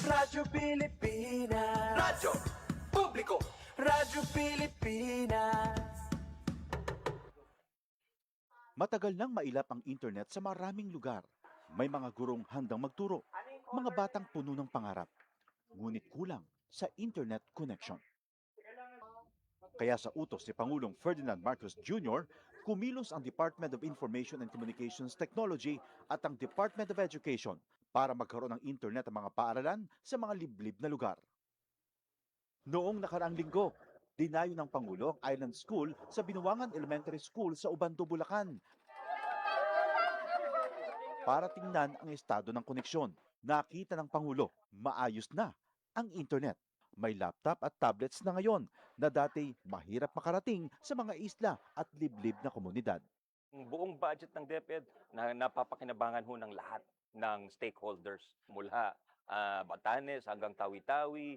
Radyo Pilipinas. Radyo Publiko. Radyo Pilipinas. Matagal nang mailap ang internet sa maraming lugar. May mga gurong handang magturo, mga batang puno ng pangarap. Ngunit kulang sa internet connection. Kaya sa utos ni Pangulong Ferdinand Marcos Jr., kumilos ang Department of Information and Communications Technology at ang Department of Education para magkaroon ng internet ang mga paaralan sa mga liblib na lugar. Noong nakaraang linggo, dinayo ng Pangulo ang Island School sa Binuangan Elementary School sa Ubando, Bulacan para tingnan ang estado ng koneksyon. Nakita ng Pangulo, maayos na ang internet. May laptop at tablets na ngayon na dati mahirap makarating sa mga isla at liblib na komunidad. Ang buong budget ng DepEd na napapakinabangan ho ng lahat ng stakeholders mula Batanes hanggang Tawi-Tawi.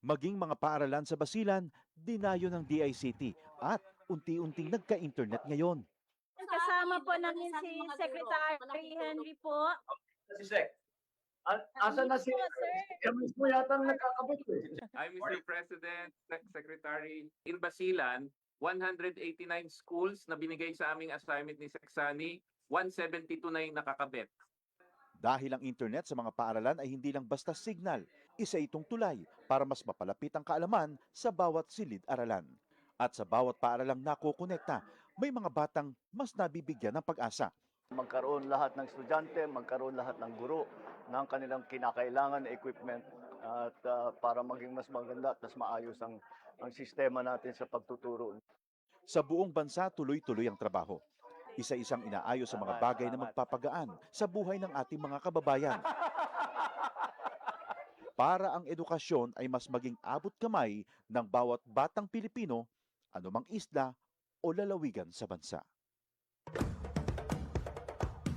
Maging mga paaralan sa Basilan, dinayo ng DICT at unti-unting nagka-internet ngayon. Kasama po namin si Secretary Henry po. Si Sec. Asa na si Emis mo yata ang nagkakabit eh. Hi, Mr. President, Secretary. In Basilan, 189 schools na binigay sa aming assignment ni Seksani, 172 na yung nakakabit. Dahil ang internet sa mga paaralan ay hindi lang basta signal, isa itong tulay para mas mapalapit ang kaalaman sa bawat silid-aralan. At sa bawat paaralang nakokonekta, may mga batang mas nabibigyan ng pag-asa. Magkaroon lahat ng estudyante, magkaroon lahat ng guro ng kanilang kinakailangan na equipment at para maging mas maganda at mas maayos ang sistema natin sa pagtuturo. Sa buong bansa, tuloy-tuloy ang trabaho. Isa-isang inaayos sa mga bagay na magpapagaan sa buhay ng ating mga kababayan. Para ang edukasyon ay mas maging abot kamay ng bawat batang Pilipino, anumang isla o lalawigan sa bansa.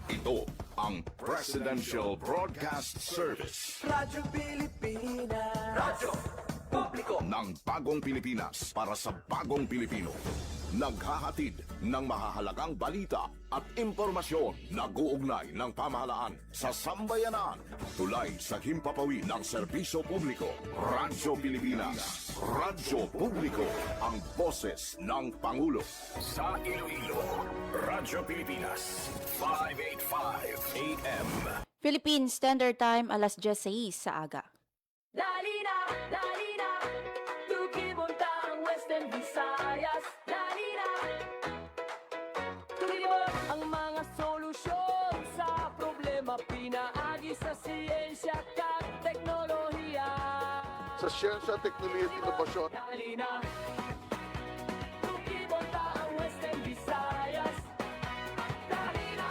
Ito ang Presidential Broadcast Service Radyo Pilipinas. Radyo Publiko. ng Bagong Pilipinas para sa Bagong Pilipino. Naghahatid ng mahahalagang balita at impormasyon na guugnay ng pamahalaan sa sambayanan. Tulay sa himpapawid ng serbisyo publiko. Radyo Pilipinas. Radyo Publiko. Ang boses ng Pangulo. Sa Iloilo, Radyo Pilipinas. 585 AM. Philippine Standard Time, alas 16 sa aga. Dali na, tukibunta ang Western Visayas. Dali na, tukibon ang mga solusyon sa problema. Pinaagi sa siyensya at teknolohiya. Sa siyensya, teknolohiya at inobasyon. Dali na, tukibunta ang Western Visayas. Dali na,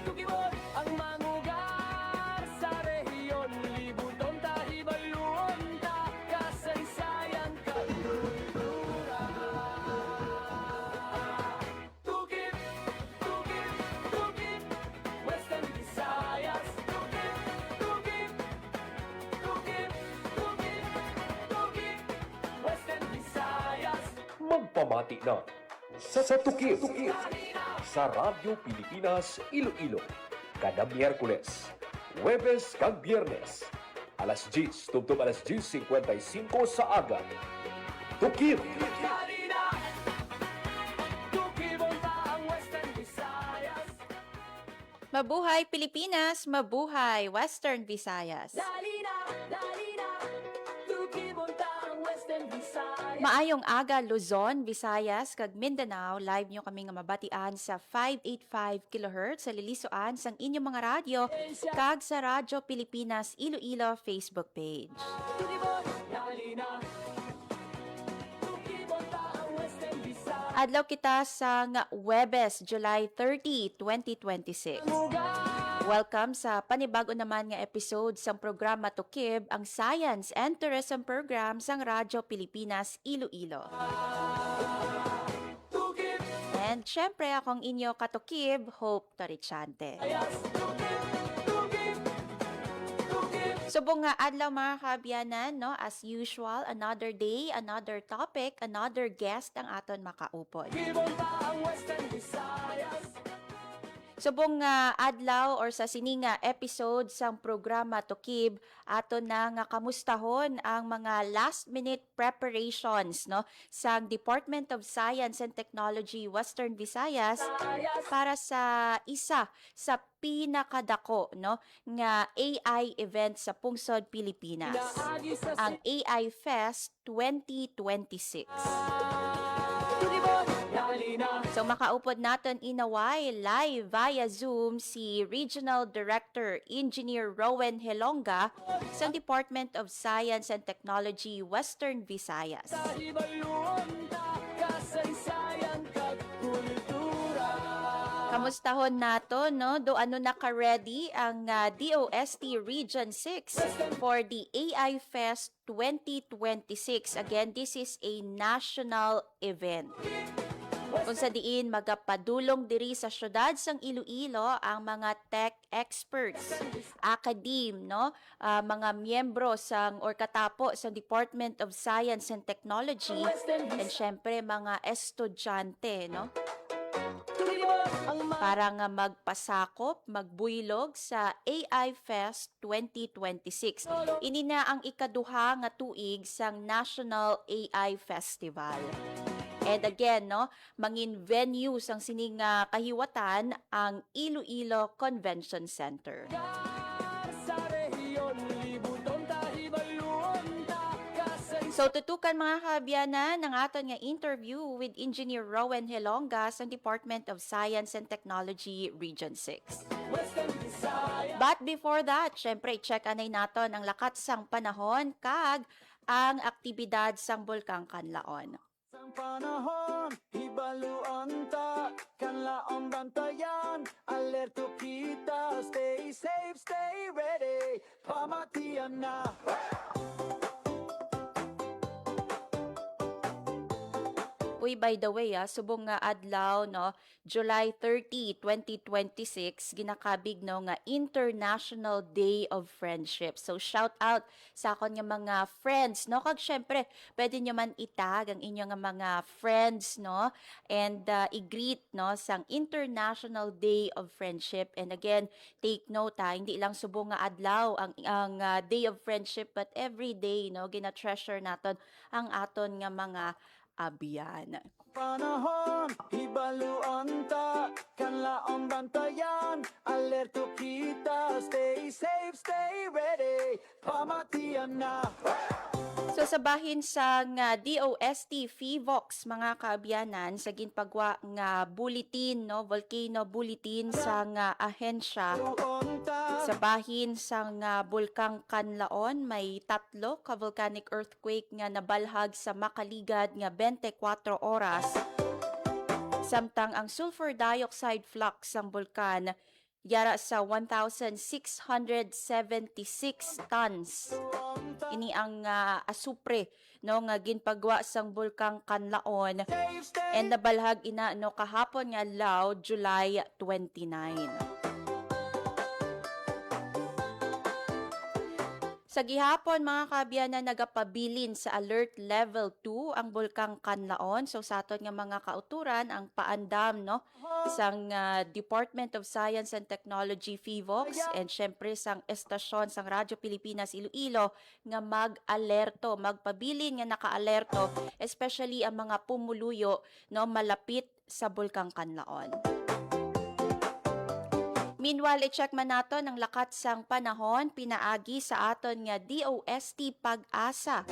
tukibon ang mangugar sa rehiyon. Libuton tahibaluon ta kasaysayan kalulura. Tukib, Western Visayas. Tukib, Western Visayas. Magpamati na sa Tukib sa Radyo Pilipinas Iloilo kada Miyerkules, Huwebes kag Biyernes alas 10 tubtob alas 10:55 sa aga. Tukib Dali na, tukibunta ang Western Visayas. Mabuhay Pilipinas, mabuhay Western Visayas. Dali na, tukibunta ang Western Visayas. Maayong aga Luzon, Visayas, kag Mindanao, live nyo kami nga mabatian sa 585 kHz sa lilisuan sang inyong mga radyo kag sa Radyo Pilipinas Iloilo Facebook page. Tukibon, dali na, tukibunta ang Western Visayas. Adlaw kita sa nga Huwebes, July 30, 2026. Welcome sa panibago naman nga episode sang programa Tukib, ang Science and Tourism Program sang Radyo Pilipinas Iloilo. Tukib, And syempre akong inyo katukib, Hope Torichante. Subong nga adlaw mga kaabyanan, no? As usual, another day, another topic, another guest ang aton makaupod. tukibunta ang Western Visayas. Subong nga adlaw or sa sininga episode sang programa Tukib ato na nga kamustahon ang mga last minute preparations no sang Department of Science and Technology Western Visayas para sa isa sa pinakadako no nga AI event sa pungsod Pilipinas, ang AI Fest 2026. So makaupod natin inaway live via Zoom si Regional Director Engineer Rowan Helonga sa Department of Science and Technology Western Visayas. Kamustahon nato no do ano naka-ready ang DOST Region 6 for the AI Fest 2026. Again, this is a national event. Kung sa diin magapadulong diri sa syudad sang Iloilo ang mga tech experts, academe, no, mga miyembro sang or katapo sa Department of Science and Technology, and syempre mga estudyante, no, para nga magpasakop, magbuylog sa AI Fest 2026. Ini na ang ikaduha nga tuig sang National AI Festival. And again, no, mangin venue sang sining kahiwatan ang Iloilo Convention Center. So tutukan mga kaabyanan ng aton nga interview with Engineer Rowan Helonga sa Department of Science and Technology Region 6. But before that, syempre check anay naton ang lakat sang panahon kag ang aktibidad sang Bulkang Kanlaon. Sang panahon, hibaluan ta, kanlaon bantayan, alerto kita, stay safe, stay ready, pamatian na. Uy, by the way, subong nga adlaw, no, July 30, 2026, ginakabig no nga International Day of Friendship. So shout out sa akon nga mga friends, no, kag syempre pwede nyo man itag ang inyong nga mga friends, no, and i-greet, no, sang International Day of Friendship. And again, take note hindi lang subong nga adlaw ang Day of Friendship, but every day, no, gina-treasure naton ang aton nga mga abiyan. Panahon, hibaluan ta, kanlaon bantayan, alerto kita, stay safe, stay ready, pamatian na. So sa bahin sa DOST FIVOX mga kaabyanan sa ginpagwa nga bulletin, no, volcano bulletin sa ahensya sa bahin sa Bulkang Kanlaon, may 3 ka volcanic earthquake nga nabalhag sa makaligad nga 24 oras. Samtang ang sulfur dioxide flux sang bulkan yara sa 1,676 tons. Ini ang asupre no nga ginpagwa sang Bulkang Kanlaon, and nabalhag ina no kahapon nga adlaw July 29. Sa gihapon mga kaabyanan nagapabilin sa alert level 2 ang Bulkang Kanlaon. So sa aton nga mga kauturan ang paandam no sang Department of Science and Technology FIVOX and syempre sang estasyon sang Radyo Pilipinas Iloilo nga mag-alerto, magpabilin nga naka-alerto, especially ang mga pumuluyo no malapit sa Bulkang Kanlaon. Meanwhile, i-check man nato ng lakat sang panahon pinaagi sa aton nga DOST Pag-asa.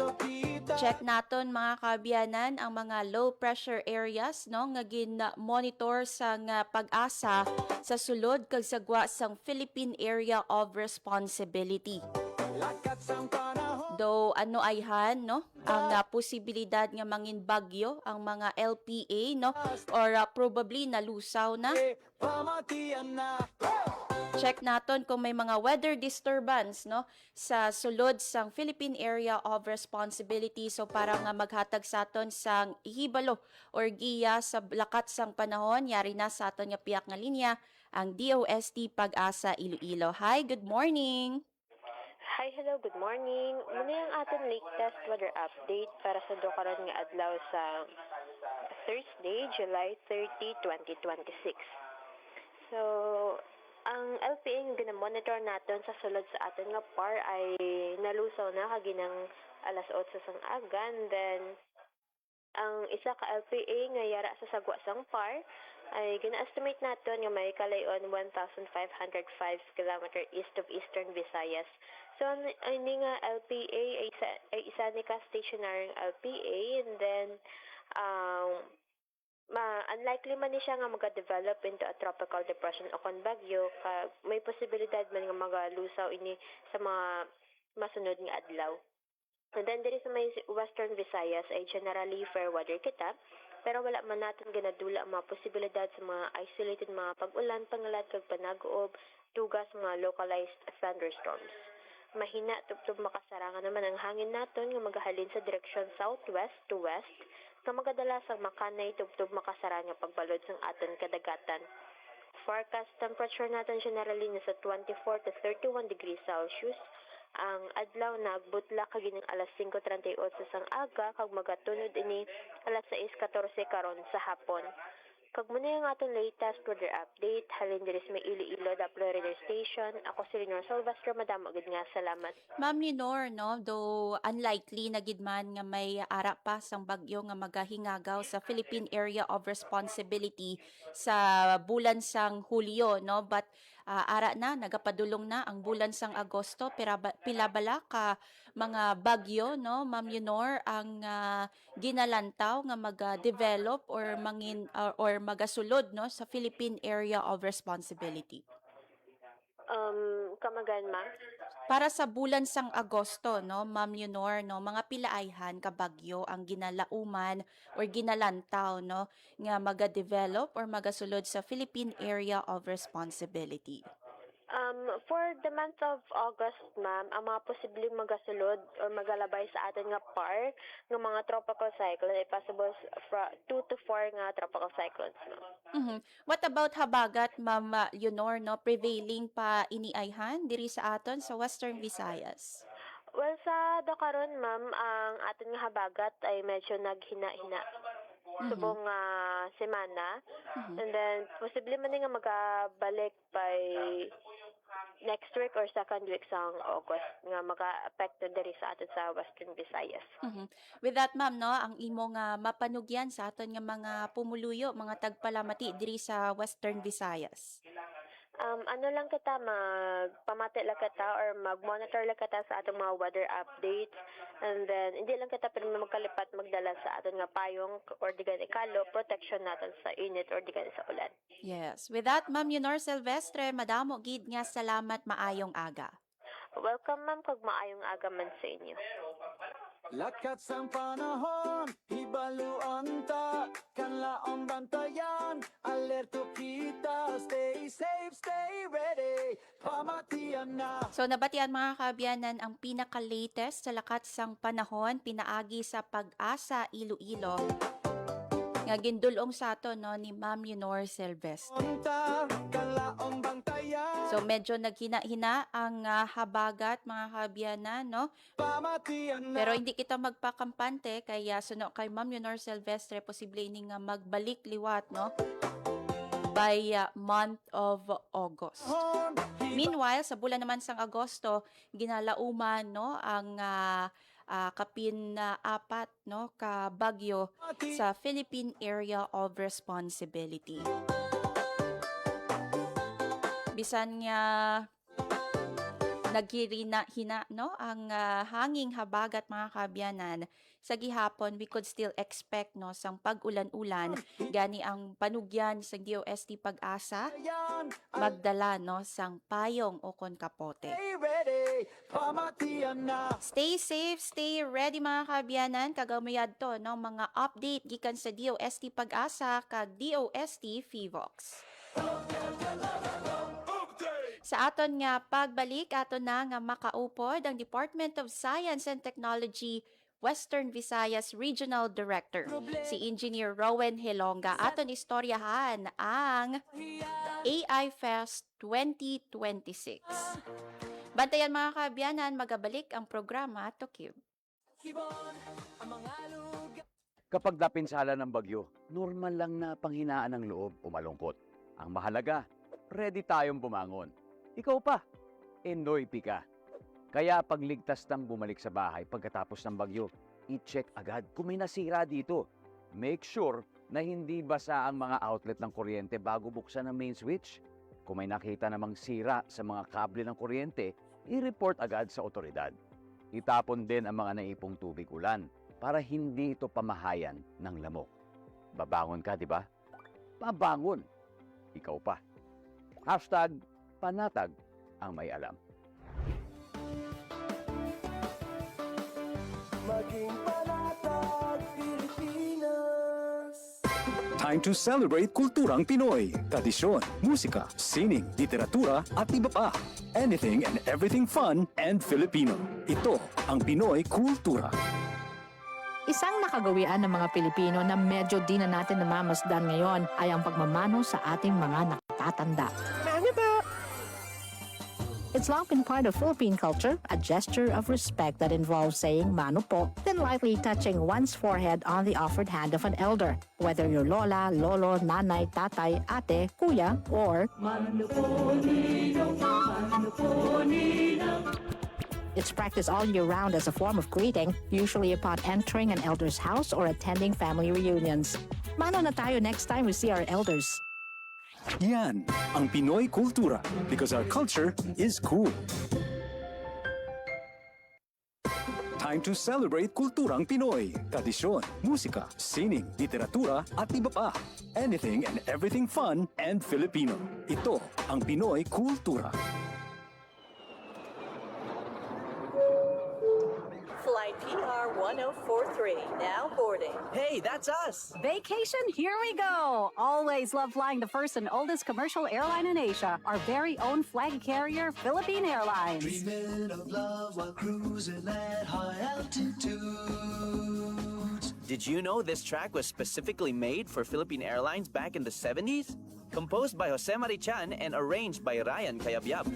Check naton mga kaabyanan ang mga low pressure areas no nga gin-monitor sang Pag-asa sa sulod kag sagwa sang Philippine Area of Responsibility. Do ano ayhan no ang posibilidad nga mangin bagyo ang mga LPA no or probably nalusaw na. Check naton kung may mga weather disturbance no sa sulod sang Philippine Area of Responsibility, so para nga maghatag sa aton sang hibalo or giya sa lakat sang panahon. Yari na sa aton nga piyak nga linya ang DOST Pag-asa Iloilo. Hi, good morning. Hi, hello, good morning. Muna yung ating latest weather update para sa dokaron nga adlaw sa Thursday, July 30, 2026. So, ang LPA nga ginamonitor naton sa sulod sa aton nga par ay nalusaw na kaginang alas 8 sang aga. And then, ang isa ka LPA nga yara sa sagwa sang par ay gina-estimate naton nga may kalayon 1,505 km east of Eastern Visayas. So, ini nga LPA ay isa ni ka stationary LPA, and then, unlikely man ni siya nga mag-develop into a tropical depression o kon bagyo, may posibilidad man nga magalusaw ini sa mga masunod nga adlaw. And then diri sa may Western Visayas ay generally fair weather kita, pero wala man natin ginadula ang mga posibilidad sa mga isolated mga pag-ulan, pangalad kag panag-uob, tugas mga localized thunderstorms. Mahina tubtob makasarangan naman ang hangin naton nga magahalin sa direksyon southwest to west, nga magadala sa makanay tubtob makasara nga pagbalod sang aton kadagatan. Forecast temperature natin generally nasa 24 to 31 degrees Celsius. Ang adlaw nagbutla kagining alas 5:38 sang aga kag magatunod ini alas 6:14 karon sa hapon. Kag muna yung aton latest weather update, halin diri sa may Iloilo Doppler Radio Station. Ako si Lenore Silvestre, madamo gid nga salamat. Ma'am Lenore, no, though unlikely na gid man nga may ara pa sang bagyo nga magahingagaw sa Philippine Area of Responsibility sa bulan sang Hulyo, no, but ara na nagapadulong na ang bulan sang Agosto, pero pila bala ka mga bagyo, no, Ma'am Lenore, ang ginalantaw nga mag-develop or or magasulod, no, sa Philippine Area of Responsibility. Kamagan ma'am. Para sa bulan sang Agosto, no, Ma'am Lenore, no, mga pilaayhan ka bagyo ang ginalauman or ginalantaw, no, nga maga-develop or magasulod sa Philippine Area of Responsibility. For the month of August, ma'am, ang mga posibleng magasulod or magalabay sa atin nga par ng mga tropical cyclone ay possible 2 to 4 nga tropical cyclones, ma'am. What about habagat, Ma'am Lenore, no, prevailing pa iniayhan diri sa aton sa Western Visayas? Well, sa dakaron, ma'am, ang atin nga habagat ay medyo naghina-hina subong semana. And then, posible man nga magabalik by next week or second week sa August nga maka-apekto diri sa atin sa Western Visayas. With that, ma'am, no, ang imo nga mapanugyan sa aton nga mga pumuluyo, mga tagpalamati diri sa Western Visayas? Ano lang kita, magpamati lang kita or mag-monitor lang kita sa atong mga weather updates, and then hindi lang kita pero magkalipat magdala sa aton nga payong or digan ikalo protection natin sa init or digan sa ulan. Yes. With that, Ma'am Lenore Silvestre, madamo gid nga salamat, maayong aga. Welcome, ma'am, kag maayong aga man sa inyo. Lakat sang panahon, hibaluan ta, kanlaong bantayan, alerto kita, stay safe, stay ready, pamatian na. So nabatian mga kaabyanan ang pinaka-latest sa lakat sang panahon, pinaagi sa Pag-asa Iloilo. Nga gindulong sa ato, no, ni Ma'am Lenore Silvestre. Kanlaong bantayan, So medyo naghina-hina ang habagat mga kaabyanan, no? pamatian na. Pero hindi kita magpakampante kaya suno kay Ma'am Lenore Silvestre posible ini nga magbalik liwat, no, by month of August. Meanwhile, sa bulan naman sang Agosto, ginalauman, no, ang kapin 4, no, ka bagyo sa Philippine Area of Responsibility. Bisan nga naghihina-hina, no, ang hanging habagat mga kaabyanan, sa gihapon we could still expect, no, sang pag-ulan-ulan gani ang panugyan sa DOST Pag-asa magdala, no, sang payong o kon kapote. Stay ready, pamatian na. Stay safe, stay ready mga kaabyanan, kagamayad to, no, mga update gikan sa DOST Pag-asa kag DOST Fivox. Sa aton nga pagbalik, aton na nga makaupod ang Department of Science and Technology Western Visayas Regional Director, si Engineer Rowan Hilonga. Aton istoryahan ang AI Fest 2026. Bantayan mga kaabyanan, magabalik ang programa Tukib. Kapag napinsala ng bagyo, normal lang na panghinaan ng loob o malungkot. Ang mahalaga, ready tayong bumangon. Ikaw pa, Enoy ka. Kaya pagligtas ng bumalik sa bahay pagkatapos ng bagyo, i-check agad kung may nasira dito. Make sure na hindi basa ang mga outlet ng kuryente bago buksan ang main switch. Kung may nakita namang sira sa mga kable ng kuryente, i-report agad sa otoridad. Itapon din ang mga naipong tubig ulan para hindi ito pamahayan ng lamok. Babangon ka, di ba? Babangon. Ikaw pa. #panatag ang may alam. Maging panatag Pilipinas. Time to celebrate kulturang Pinoy. Tradisyon, musika, sining, literatura at iba pa. Anything and everything fun and Filipino. Ito ang Pinoy Kultura. Isang nakagawian ng mga Pilipino na medyo di na natin namamasdan ngayon ay ang pagmamano sa ating mga nakatatanda. It's long been part of Philippine culture, a gesture of respect that involves saying mano po, then lightly touching one's forehead on the offered hand of an elder, whether you're lola, lolo, nanay, tatay, ate, kuya, or mano po, ninong, mano po, ninong. It's practiced all year round as a form of greeting, usually upon entering an elder's house or attending family reunions. Mano na tayo next time we see our elders. Yan ang Pinoy Kultura because our culture is cool. Time to celebrate kulturang Pinoy. Tradisyon, musika, sining, literatura at iba pa. Anything and everything fun and Filipino. Ito ang Pinoy Kultura. Flight PR 1043, now boarding. Hey, that's us! Vacation, here we go! Always love flying the first and oldest commercial airline in Asia, our very own flag carrier, Philippine Airlines. Dreaming of love while cruising at high altitudes. Did you know this track was specifically made for Philippine Airlines back in the 70s? Composed by Jose Marichan and arranged by Ryan Cayabyab.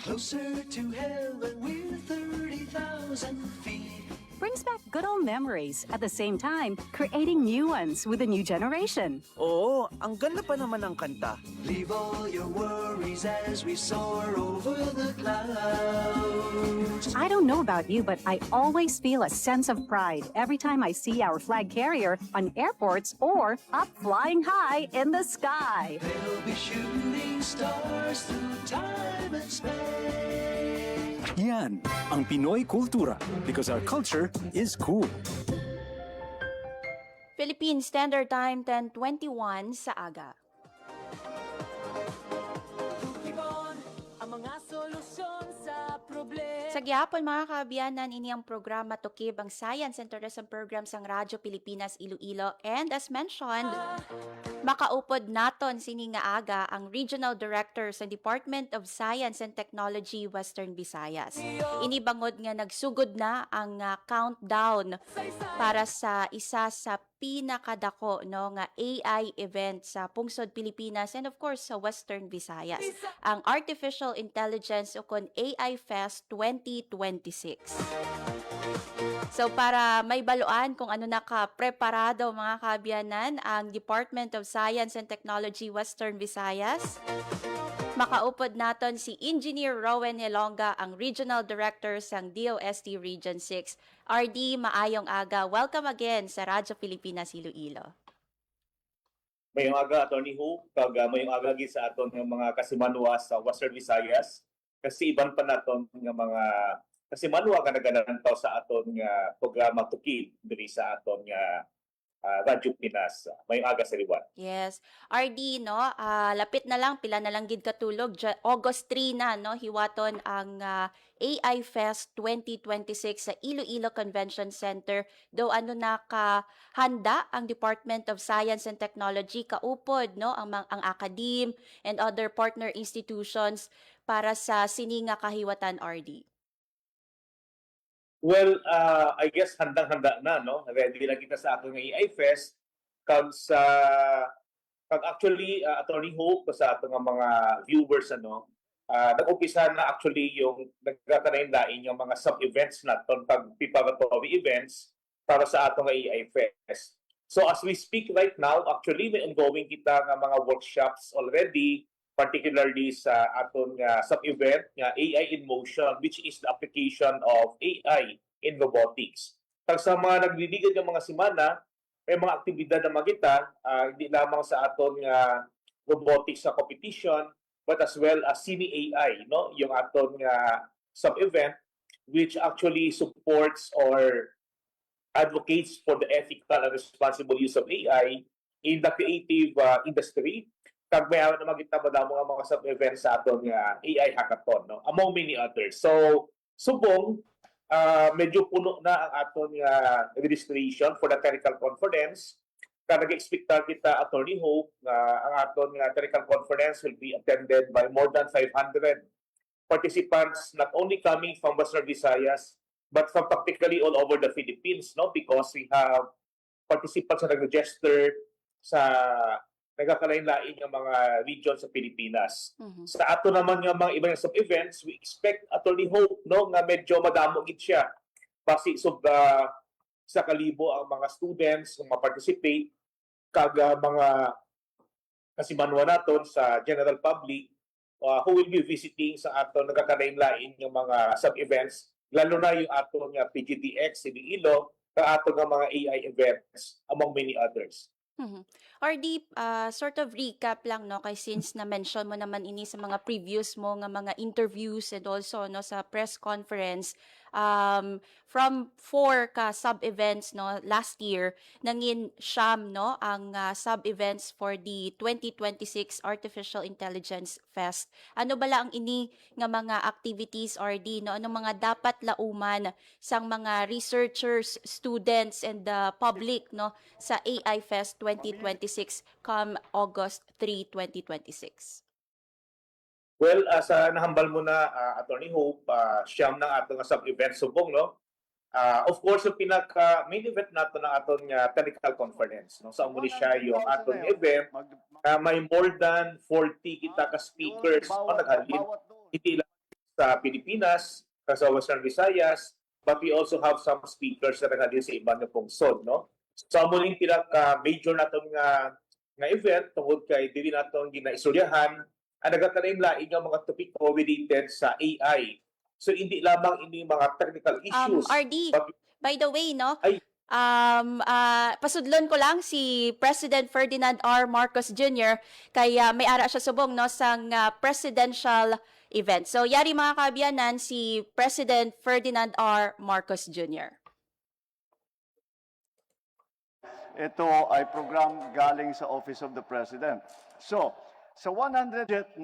Closer to heaven with 30,000 feet. Brings back good old memories, at the same time, creating new ones with a new generation. Oo, ang ganda pa naman ng kanta. Leave all your worries as we soar over the clouds. I don't know about you, but I always feel a sense of pride every time I see our flag carrier on airports or up flying high in the sky. They'll be shooting stars through time and space. Yan ang Pinoy Kultura because our culture is cool. Philippine Standard Time 10:21 sa aga. Ang mga solusyon sa problema. Sa gihapon mga kaabiyanan, ini ang programa Tukib ang Science and Tourism Program sang Radyo Pilipinas Iloilo, and as mentioned, makaupod naton sini nga aga ang Regional Director sa Department of Science and Technology Western Visayas. Inibangod nga nagsugod na ang countdown para sa isa sa pinakadako nga AI event sa Pungsod Pilipinas and of course sa Western Visayas, ang Artificial Intelligence o kon AI Fest 2026. So para may baluan kung ano nakapreparado mga kaabyanan ang Department of Science and Technology Western Visayas, makaupod naton si Engineer Rowen Helonga, ang Regional Director sang DOST Region 6. RD, maayong aga. Welcome again sa Radyo Pilipinas Iloilo. Mayong aga, Atty. Hu, kag mayong aga gid sa aton nga mga kasimanwa sa Western Visayas. Kasi iban pa naton nga mga kasimanwa nga naganantaw sa aton nga programa Tukib diri sa aton nga Radyo Pinas. Mayong aga sa liwan. Yes. RD, no, lapit na lang, pila na lang gid katulog. August 3 na, no, hiwaton ang AI Fest 2026 sa Iloilo Convention Center. Though ano nakahanda ang Department of Science and Technology, kaupod, no, ang academe and other partner institutions para sa sininga kahiwatan, RD. Well, I guess handang-handa na, no? Ready na kita sa atong AI Fest. Kag actually, Atty. Hope, sa atong mga viewers, nag-umpisa na actually yung nagkakanain-lain yung mga sub-events naton pag preparatory events para sa atong AI Fest. So as we speak right now, actually, may ongoing kita nga mga workshops already particularly sa aton nga sub-event nga AI in Motion, which is the application of AI in robotics. Pag sa mga nagliligan ng mga semana, may mga aktibidad na magita, hindi lamang sa aton nga robotics sa competition, but as well as Sini AI, no? Yung aton nga sub-event, which actually supports or advocates for the ethical and responsible use of AI in the creative industry. Kag may na magita madamo nga mga sub-events sa aton nga AI hackathon, no? Among many others. So, subong medyo puno na ang aton nga registration for the technical conference. Kag nag-expect kita, Attorney Hope, ang aton nga technical conference will be attended by more than 500 participants, not only coming from Western Visayas, but from practically all over the Philippines, no? Because we have participants na nag-register sa nagkakalain-lain ng mga region sa Pilipinas. Sa ato naman nga mga ibang sub-events, we expect, Attorney Hope, no, nga medyo madamo gid siya. Basi sa kalibo ang mga students nga ma-participate, kag mga kasimanwa naton sa general public who will be visiting sa aton nagkakalain-lain ng mga sub-events, lalo na yung aton nga PGDX, Iloilo, ka aton nga mga AI events, among many others. RD, sort of recap lang, no, kay since na-mention mo naman ini sa mga previous mo nga mga interviews and also no sa press conference, from 4 ka sub-events no last year, nangin siyam no ang sub-events for the 2026 Artificial Intelligence Fest. Ano bala ang ini nga mga activities, RD, no? Anong mga dapat lauman sang mga researchers, students and the public no sa AI Fest 2026 come August 3, 2026? Well, sa nahambal mo na, Attorney Hope, siyam ng ato nga sub-event subong, no? Of course, yung pinaka-main event nato na aton nga technical conference, no? Sa umuli siya yung aton event, may more than 40 kita ka speakers o naghalin. Hindi lang sa Pilipinas, sa Western Visayas, but we also have some speakers na naghalin sa ibang pungsod, no? Sa umuling pinaka-major naton nga event, tungkol kay dili naton ginaistoryahan, ang nagkakalain-lain ng mga topiko related sa AI. So, hindi lamang ini mga technical issues. RD, by the way, no? Pasudlon ko lang si President Ferdinand R. Marcos Jr. kaya may ara siya subong no sang presidential event. So, yari mga kaabyanan si President Ferdinand R. Marcos Jr. Ito ay program galing sa Office of the President. So, sa 100 budget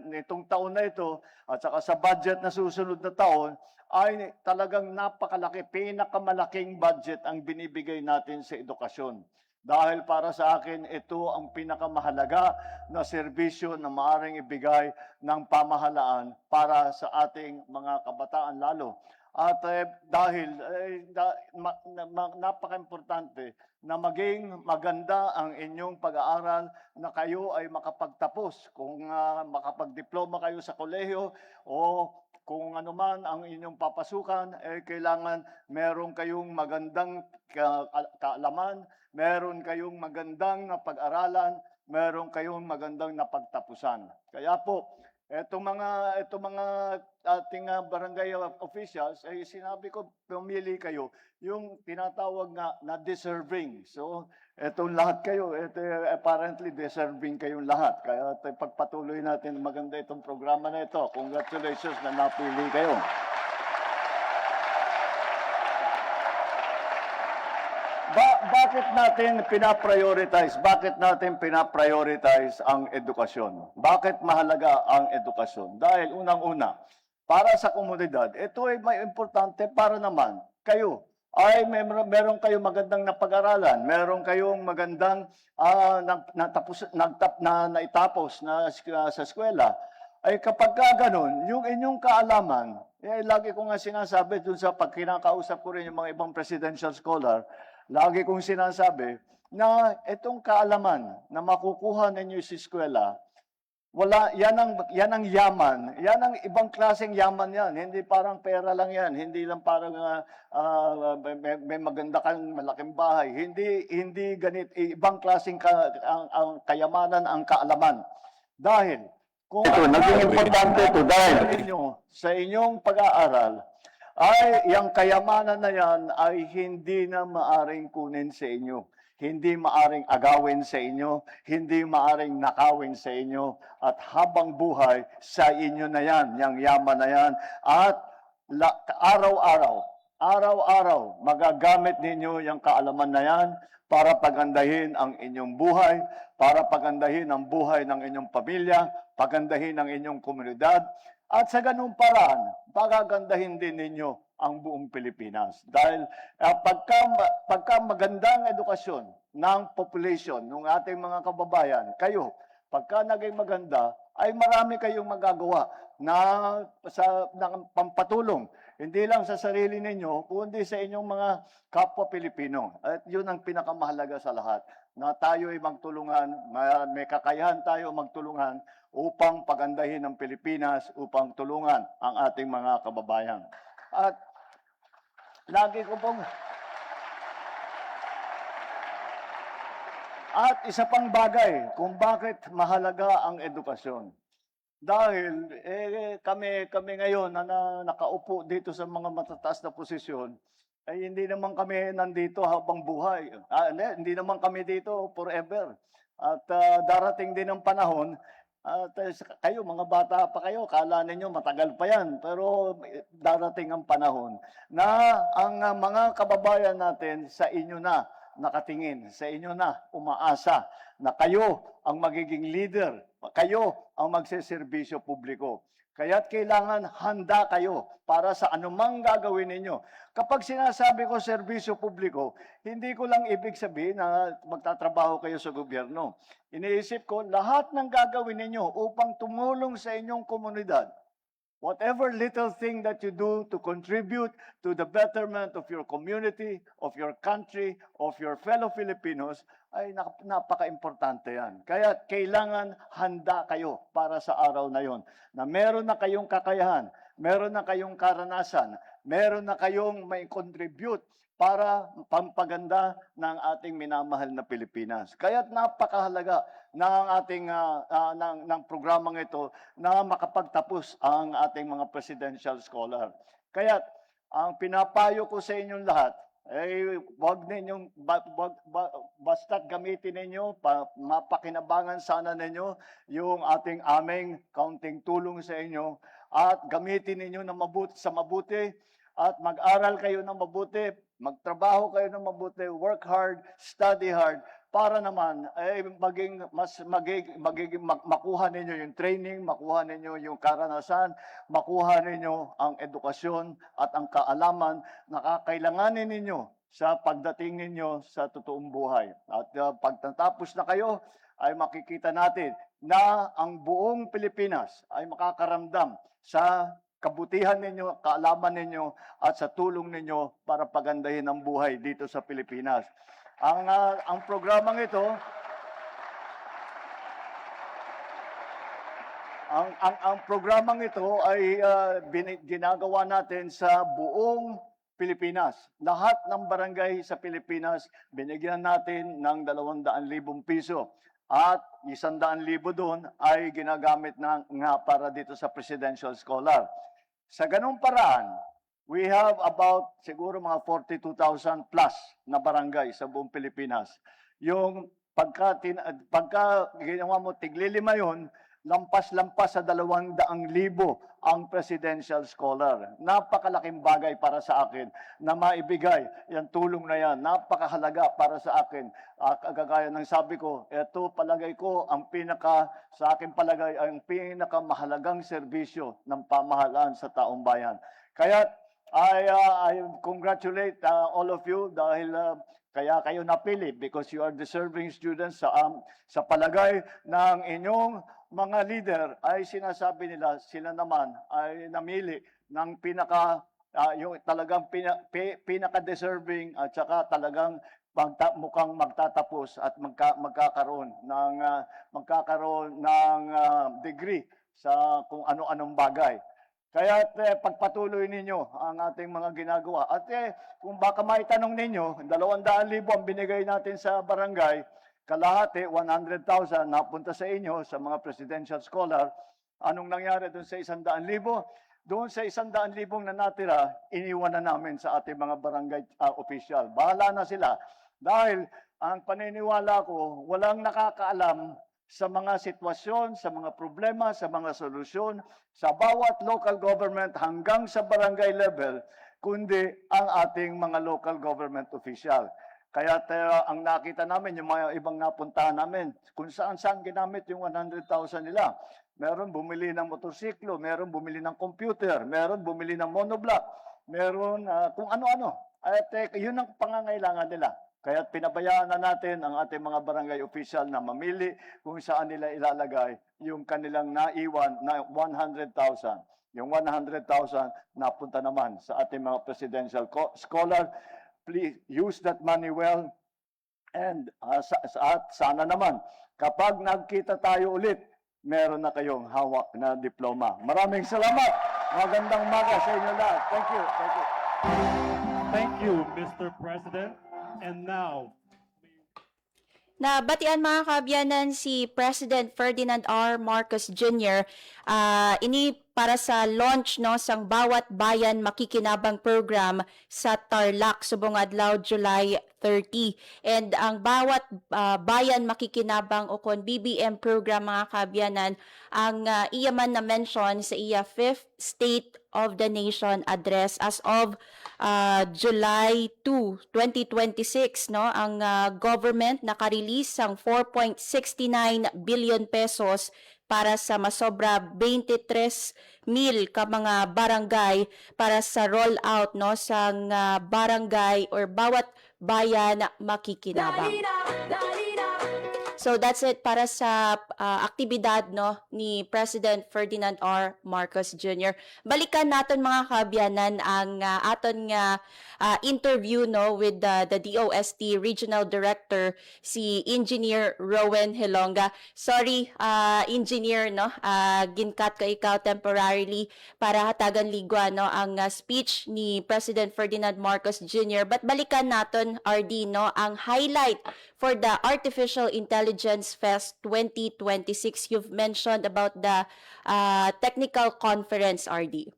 nitong taon na ito at saka sa budget na susunod na taon ay talagang napakalaki, pinakamalaking budget ang binibigay natin sa edukasyon. Dahil para sa akin, ito ang pinakamahalaga na serbisyo na maaaring ibigay ng pamahalaan para sa ating mga kabataan lalo. At dahil napaka-importante na maging maganda ang inyong pag-aaral, na kayo ay makapagtapos. Kung makapagdiploma kayo sa kolehiyo o kung ano man ang inyong papasukan, kailangan meron kayong magandang kaalaman, meron kayong magandang pag-aralan, meron kayong magandang napagtapusan. Kaya po, Itong mga ating barangay officials ay sinabi ko, pumili kayo yung tinatawag nga na deserving. So, etong lahat kayo, apparently deserving kayong lahat. Kaya pagpatuloy natin maganda itong programa na ito. Congratulations na napili kayo. Bakit natin pinaprioritize? Bakit natin pinaprioritize ang edukasyon? Bakit mahalaga ang edukasyon? Dahil unang-una, para sa komunidad, ito ay may importante para naman kayo. Ay meron kayong magandang napag-aralan, meron kayong magandang naitapos na sa eskwela. Ay kapag ganun, yung inyong kaalaman, lagi ko nga sinasabi dun sa pag kinakausap ko rin yung mga ibang presidential scholar, lagi kong sinasabi na itong kaalaman na makukuha ninyo sa eskwela, yan ang yaman. Yan ang ibang klaseng yaman yan. Hindi parang pera lang yan. Hindi lang parang may maganda kang malaking bahay. Hindi ganit. Ibang klaseng ang kayamanan ang kaalaman. Dahil kung naging importante ito dahil sa inyong pag-aaral, ay yung kayamanan na yan ay hindi na maaring kunin sa inyo. Hindi maaring agawin sa inyo, hindi maaring nakawin sa inyo, at habang buhay, sa inyo na yan, yung yaman na yan, at araw-araw, magagamit ninyo yung kaalaman na yan para pagandahin ang inyong buhay, para pagandahin ang buhay ng inyong pamilya, pagandahin ang inyong komunidad, at sa ganung paraan, pagagandahin din ninyo ang buong Pilipinas. Dahil pagka magandang edukasyon ng population, ng ating mga kababayan, kayo, pagka naging maganda, ay marami kayong magagawa na ng pampatulong. Hindi lang sa sarili ninyo, kundi sa inyong mga kapwa Pilipino. At yun ang pinakamahalaga sa lahat, na tayo ay magtulungan, may kakayahan tayo magtulungan upang pagandahin ang Pilipinas, upang tulungan ang ating mga kababayan. At lagi ko pong... At isa pang bagay kung bakit mahalaga ang edukasyon. Dahil kami ngayon na nakaupo dito sa mga matataas na posisyon, ay hindi naman kami nandito habang buhay. Hindi naman kami dito forever. At darating din ang panahon, at kayo, mga bata pa kayo, kala ninyo matagal pa yan. Pero darating ang panahon na ang mga kababayan natin sa inyo na nakatingin, sa inyo na umaasa na kayo ang magiging leader, kayo ang magseserbisyo publiko. Kaya't kailangan handa kayo para sa anumang gagawin ninyo. Kapag sinasabi ko serbisyo publiko, hindi ko lang ibig sabihin na magtatrabaho kayo sa gobyerno. Iniisip ko lahat ng gagawin ninyo upang tumulong sa inyong komunidad. Whatever little thing that you do to contribute to the betterment of your community, of your country, of your fellow Filipinos, ay napaka-importante yan. Kaya kailangan handa kayo para sa araw na yon, na meron na kayong kakayahan, meron na kayong karanasan, meron na kayong may contribute para pampaganda ng ating minamahal na Pilipinas. Kaya napakahalaga ng ating ng programang ito na makapagtapos ang ating mga presidential scholar. Kaya ang pinapayo ko sa inyong lahat ay wag ninyong basta't gamitin ninyo, mapakinabangan sana ninyo yung aming kaunting tulong sa inyo, at gamitin ninyo na mabuti at mag-aral kayo ng mabuti, magtrabaho kayo ng mabuti, work hard, study hard, para naman ay makuha ninyo yung training, makuha ninyo yung karanasan, makuha ninyo ang edukasyon at ang kaalaman na kakailanganin ninyo sa pagdating ninyo sa totoong buhay. At pag natapos na kayo, ay makikita natin na ang buong Pilipinas ay makakaramdam sa kabutihan ninyo, kaalaman ninyo, at sa tulong ninyo para pagandahin ang buhay dito sa Pilipinas. Ang programang ito, ang programang ito ay ginagawa natin sa buong Pilipinas. Lahat ng barangay sa Pilipinas, binigyan natin ng 200,000 piso. At 100,000 doon ay ginagamit na nga para dito sa Presidential Scholar. Sa ganung paraan, we have about siguro mga 42,000 plus na barangay sa buong Pilipinas. Yung pagka ginawa mo tiglilima yun, lampas-lampas sa 200,000 ang Presidential Scholar. Napakalaking bagay para sa akin na maibigay yung tulong na yan. Napakahalaga para sa akin. Kagaya ng sabi ko, ito palagay ko sa akin palagay ang pinakamahalagang serbisyo ng pamahalaan sa taong bayan. Kaya I congratulate all of you dahil kaya kayo napili because you are deserving students sa palagay ng inyong mga leader ay sinasabi nila sila naman ay namili ng yung talagang pinaka-deserving at saka talagang mukhang magtatapos at magkakaroon ng degree sa kung ano-anong bagay. Kaya pagpatuloy ninyo ang ating mga ginagawa. At kung baka maitanong ninyo, 200,000 ang binigay natin sa barangay, kalahati, 100,000, napunta sa inyo, sa mga presidential scholar. Anong nangyari doon sa 100,000? Doon sa 100,000 na natira, iniwan na namin sa ating mga barangay official. Bahala na sila. Dahil ang paniniwala ko, walang nakakaalam sa mga sitwasyon, sa mga problema, sa mga solusyon, sa bawat local government hanggang sa barangay level, kundi ang ating mga local government official. Kaya ang nakita namin, yung mga ibang napuntahan namin, kung saan-saan ginamit yung 100,000 nila. Meron bumili ng motorsiklo, meron bumili ng computer, meron bumili ng monoblock, meron kung ano-ano. At yun ang pangangailangan nila. Kaya pinabayaan na natin ang ating mga barangay official na mamili kung saan nila ilalagay yung kanilang naiwan na 100,000. Yung 100,000 napunta naman sa ating mga presidential scholar. Please use that money well. And sana naman, kapag nagkita tayo ulit, meron na kayong hawak na diploma. Maraming salamat. Magandang umaga sa inyo lahat. Thank you. Thank you. Thank you, Mr. President. And now, Nabatian mga kaabyanan si President Ferdinand R. Marcos Jr. Ini para sa launch no sang Bawat Bayan Makikinabang program sa Tarlac subong adlaw July 30. And ang Bawat Bayan Makikinabang o kon BBM program mga kaabyanan ang iyaman na mention sa iya 5th State of the Nation address as of July 2, 2026 no ang government naka-release sang 4.69 billion pesos para sa masobra 23,000 ka mga barangay para sa rollout no sang barangay or bawat bayan makikinabang. So that's it para sa aktibidad no ni President Ferdinand R. Marcos Jr. Balikan naton mga kaabyanan ang aton nga interview no with the DOST Regional Director si Engineer Rowan Hilonga. Sorry Engineer no ginkat ko ikaw temporarily para hatagan ligwa no ang speech ni President Ferdinand Marcos Jr. But balikan naton RD no ang highlight for the Artificial Intelligence Fest 2026. You've mentioned about the technical conference, RD.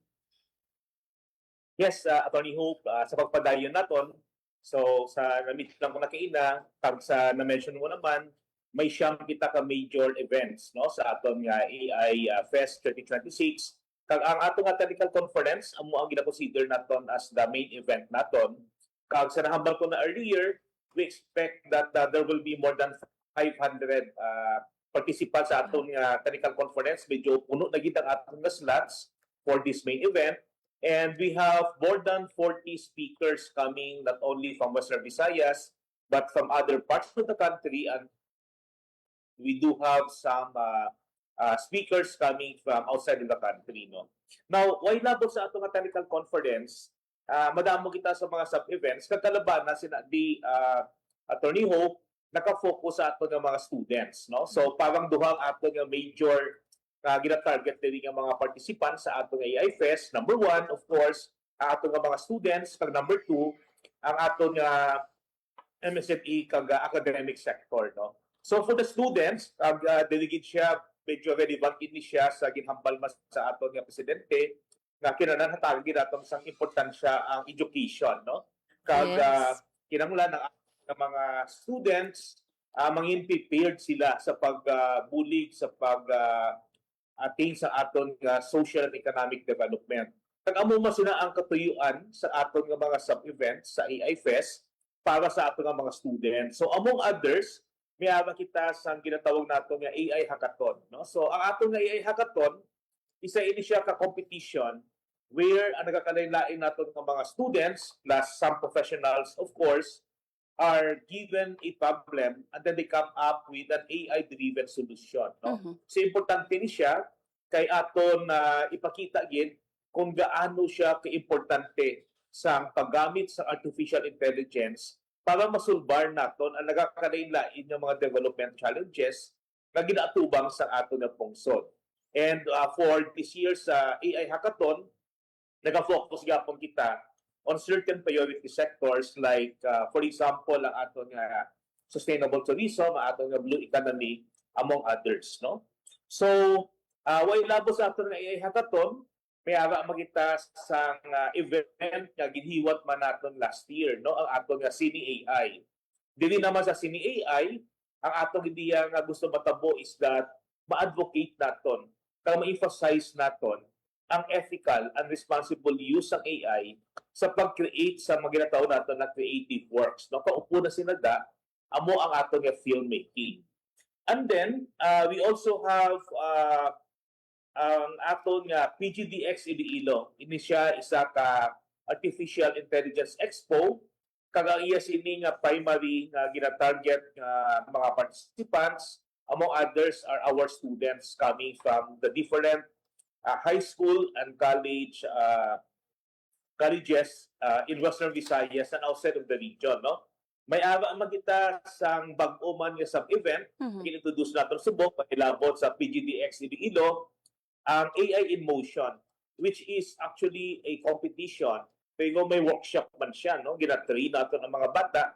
Yes, Attorney Hope, sa pagpadayon naton, so sa namit lang ko nakaina, kag sa na-mention mo naman, may siyang kita ka major events no sa aton nga AI Fest 2026. Kag ang ato nga technical conference amo ang gina-consider naton as the main event naton. Kag sa nahambal ko na earlier, we expect that there will be more than 500 participants sa atong technical conference. Medyo puno na gid ang atong slots for this main event. And we have more than 40 speakers coming not only from Western Visayas, but from other parts of the country. And we do have some speakers coming from outside of the country. No? Now, why labot sa atong technical conference, madamo kita sa mga sub-events, kagkalaban na sina di Attorney Hope, naka-focus sa ato ng mga students. No? So, parang duhang ato ng major gina-target din ng mga participants sa atong AI Fest. Number 1, of course, ang ato ng mga students. Kag number 2, ang ato ng MSME kag academic sector. No? So, for the students, delegate siya, medyo relevant ini siya sa ginhambal mas sa ato ng presidente, nga kinanan hatagi datong sang importansya ang education, no? Kag kinahanglan ng mga students mangin prepared sila sa pagbulig sa attain sa aton social and economic development. Kag amo masuna ang katuyuan sa aton nga mga sub-events sa AI Fest para sa aton nga mga students. So among others, may kita sa ginatawag nato nga AI Hackathon, no? So ang aton nga AI Hackathon isa ini siya ka competition where ang nagakalain-lain natin ng mga students plus some professionals, of course, are given a problem and then they come up with an AI-driven solution. No? So, importante ni siya kay aton ipakita gid kung gaano siya ka-importante sa paggamit sa artificial intelligence para masulbar naton ang nagakalain-lain ng mga development challenges na ginaatubang sa aton na pungsod. And for this year's AI Hackathon, nag-focus gapon kita on certain priority sectors like, for example, ang aton sustainable tourism, ang atong nga blue economy, among others, no? So, way labo sa aton nga AI hackathon, may aga magita sa event nga ginhiwat man naton last year, no? Ang aton nga Cine AI. Dili naman sa Cine AI, ang atong ideya nga gusto matabo is that ma-advocate naton, kaya ma-emphasize naton ang ethical and responsible use ng AI sa pag-create sa mga ginatawag natin na creative works. No? Kaupo na sinada, amo ang atong filmmaking. And then, we also have ang atong PGDX Iloilo. Ini siya isa ka Artificial Intelligence Expo. Kagaiya sini nga primary nga gina-target nga mga participants. Among others are our students coming from the different high school and colleges in Western Visayas and outside of the region, no? May aga magita sang bag-o man nga sub-event, introduce natin subok pagilabot sa PGDX Iloilo ang AI in Motion, which is actually a competition. Pero may workshop man siya, no? Gina-train natin ang mga bata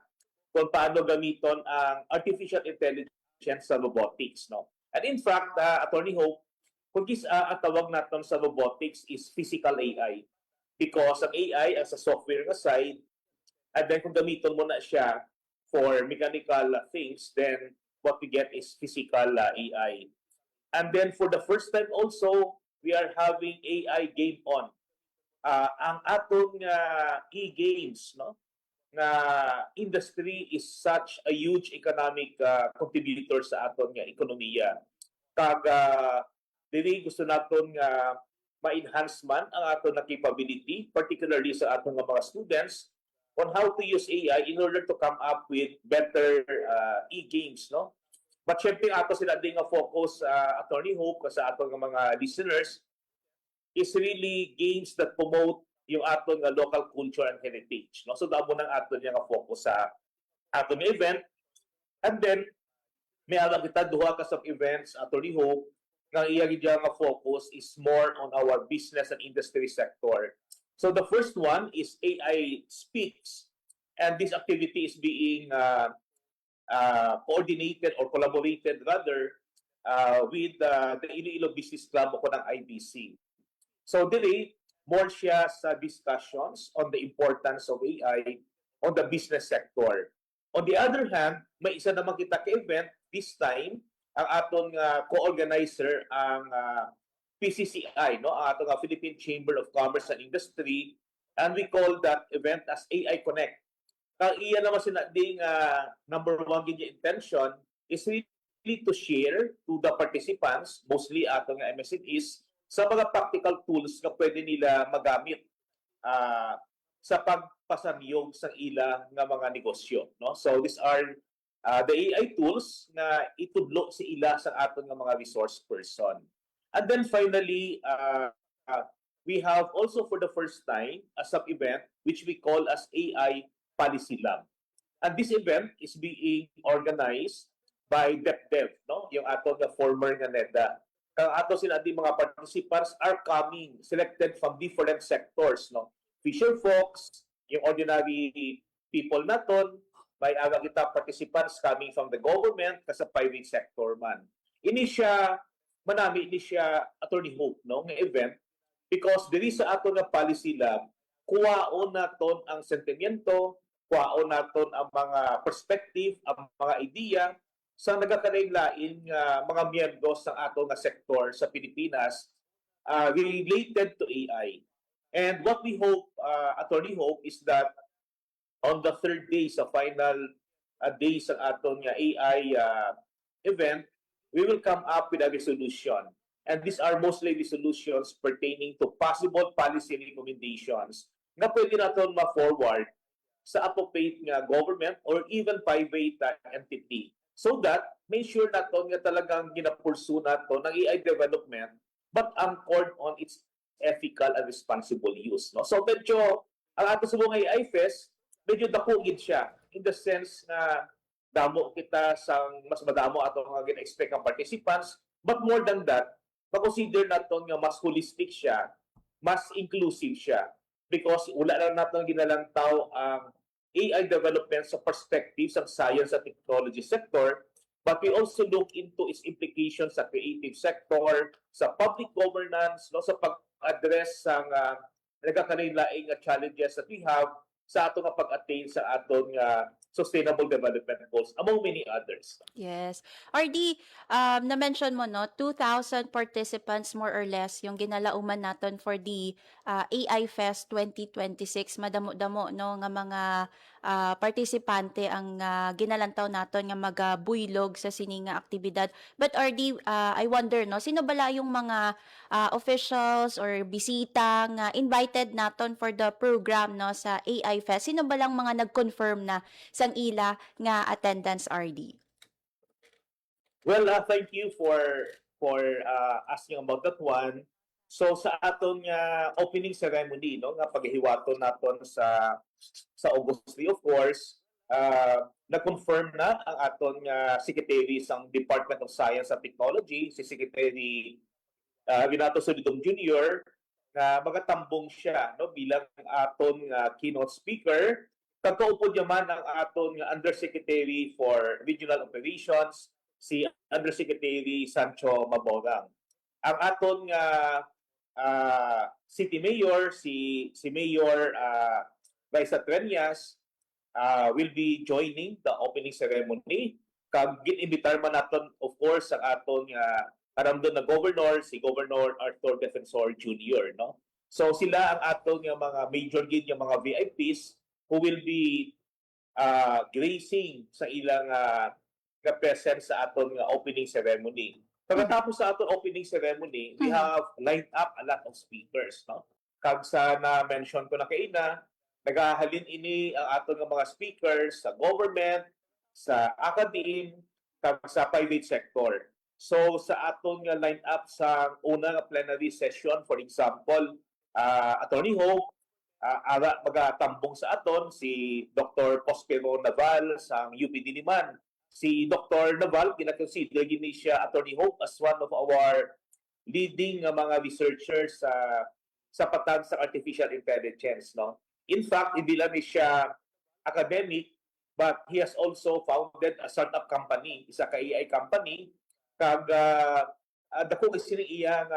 kung paano gamiton ang artificial intelligence sa robotics, no? And in fact, Attorney Hope, kung ang tawag natin sa robotics is physical AI. Because ang AI as a software nga side, and then kung gamiton mo na siya for mechanical things, then what we get is physical AI. And then for the first time also, we are having AI game on. Ang atong e-games, no? Na industry is such a huge economic contributor sa aton nga ekonomiya. Dili gusto naton nga ma-enhance man ang aton na capability, particularly sa aton nga mga students, on how to use AI in order to come up with better e-games, no? But syempre ato sila din nga focus, Attorney Hope, sa aton nga mga listeners, is really games that promote yung aton nga local culture and heritage, no? So damo nang aton nga focus sa aton event. And then may ala kita duha ka sub-events, Attorney Hope, nga iya nga focus is more on our business and industry sector. So the first one is AI Speaks, and this activity is being coordinated or collaborated rather with the Iloilo Business Club o ng IBC. So dili more siya sa discussions on the importance of AI on the business sector. On the other hand, may isa naman kita ka event this time, ang atong co-organizer ang PCCI, no? Ang atong Philippine Chamber of Commerce and Industry, and we call that event as AI Connect. Kang iya naman sinading number one ginya intention is really to share to the participants, mostly atong MSMEs, sa mga practical tools na pwede nila magamit sa pagpasamyog sa ila nga mga negosyo, no? So these are the AI tools na itudlo si ila sa aton nga mga resource person. And then finally, we have also for the first time a sub-event which we call as AI Policy Lab. And this event is being organized by DepDev, no? Yung ato nga former nga NEDA. Kang ato sila di mga participants are coming, selected from different sectors, no? Fisher folks, yung ordinary people naton, may aga kita participants coming from the government kasi private sector man. Ini siya manami ni siya Attorney Hope, no, ng event, because diri sa ato nga policy lab, kuwaon naton ang sentimiento, kuwaon naton ang mga perspective, ang mga idea sa nagakalain-lain mga miyembro sa ato nga sektor sa Pilipinas related to AI. And what we hope, Attorney Hope, is that on the third day sa final day sa aton nga AI event, we will come up with a resolution. And these are mostly resolutions pertaining to possible policy recommendations na pwede natin ma-forward sa appropriate nga government or even private entity. So that, make sure natin nga talagang ginapursu natin ng AI development but anchored on its ethical and responsible use. No? So medyo, ang ato sa mga AI Fest, medyo dakugid siya in the sense na damo kita sang mas madamo ato nga gina-expect ang participants, but more than that, ma-consider naton nga mas holistic siya, mas inclusive siya, because wala lang naton ginalantaw ang AI development sa perspective sa science at technology sector, but we also look into its implications sa creative sector, sa public governance, no, sa pag-address sa nagkakalain-laing challenges that we have sa atong pag-attain sa atong sustainable development goals, among many others. Yes. RD, na-mention mo, no, 2,000 participants more or less yung ginalauman naton for the AI Fest 2026. Madamo-damo, no, nga mga partisipante ang ginalantaw naton nga magabuylog sa sining nga aktibidad. But RD, I wonder, no, sino bala yung mga officials or bisita nga invited naton for the program, no, sa AI Fest? Sino balang mga nag-confirm na sang ila nga attendance, RD? Well, thank you for asking about that one. So sa aton nga opening ceremony, no, nga paghiwaton naton sa August 3, of course, na-confirm na ang aton nga secretary sa Department of Science and Technology, si Secretary Renato Solidum Jr., na magatambong siya, no, bilang aton keynote speaker. Pagkaupod naman ang aton Undersecretary for Regional Operations, si Undersecretary Sancho Maborang. Ang aton City Mayor, si Mayor Raisa Treñas, will be joining the opening ceremony. Kag gin-imbitar man naton, of course, ang aton karamdon na Governor, si Governor Arthur Defensor Jr., no? So sila ang aton mga major gid nga mga VIPs who will be gracing sa ilang presence sa aton opening ceremony. Pagkatapos sa aton opening ceremony, we have lined up a lot of speakers, no? Kag sa na-mention ko na kaina, nagahalin ini ang aton mga speakers sa government, sa academe, kag sa private sector. So sa aton line up sa unang plenary session, for example, Attorney Hope, magatambong sa aton si Dr. Prospero Naval sa UP Diliman. Si Dr. Naval, kinakonsider gini siya, Attorney Hope, as one of our leading mga researchers sa patag sa artificial intelligence, no? In fact, hindi lang siya academic, but he has also founded a startup company, isa ka AI company, kag dako kasi iyang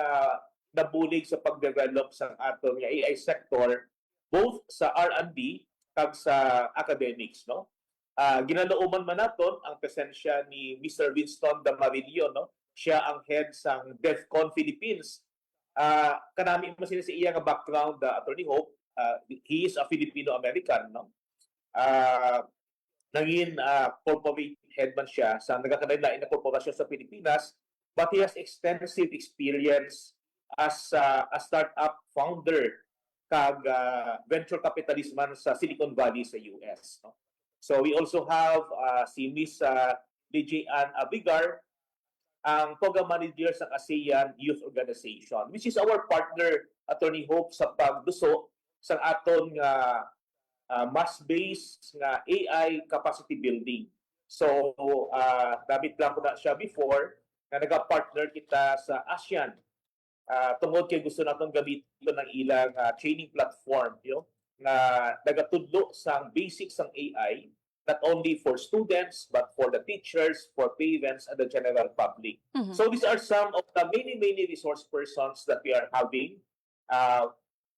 nabulig sa pag-develop sa atong AI sector, both sa R&D kag sa academics, no? Ginalooman man naton ang presensya ni Mr. Winston Damarillo, no? Siya ang head sang DEFCON Philippines. Kanami man sila sa iya nga background, Attorney Hope. He is a Filipino-American, no? Naging corporate head man siya sa nagkakalain-lain na korporasyon sa Pilipinas, but he has extensive experience as a startup founder kag venture capitalist man sa Silicon Valley sa US, no? So we also have si Miss DJ Ann Abigar, ang program manager sa ASEAN Youth Organization, which is our partner, Attorney Hope, sa pagduso sa aton mass-based nga AI capacity building. So damit lang ko na siya before na nag-partner kita sa ASEAN tungod kay gusto naton gamiton ng ilang training platform, na nagatudlo sa basics ng AI, not only for students but for the teachers, for parents, and the general public. So these are some of the many resource persons that we are having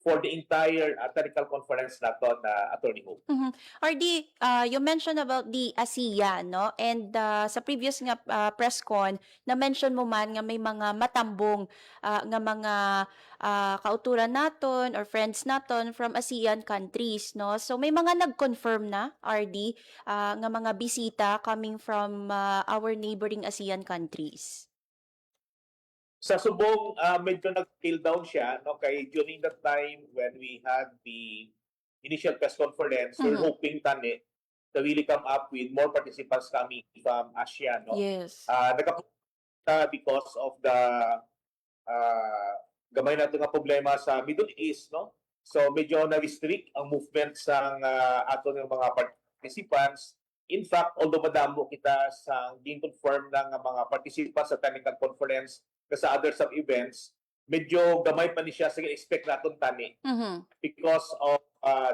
for the entire technical conference naton, Attorney Hope. RD, you mentioned about the ASEAN, no? And sa previous nga press con, na-mention mo man nga may mga matambong nga mga kauturan naton or friends naton from ASEAN countries, no? So may mga nag-confirm na, RD, nga mga bisita coming from our neighboring ASEAN countries. Sa subong, medyo nag-tail down siya, no? Kay during that time when we had the initial press conference, we're hoping tani that really come up with more participants coming from ASEAN, no? Yes. Nagkapunta because of the gamay natin nga problema sa Middle East, no? So medyo na-restrict ang movement sa aton ng mga participants. In fact, although madamo kita sa being confirmed ng mga participants sa technical conference sa other sub-events, medyo gamay pa ni siya sa expect natin tani because of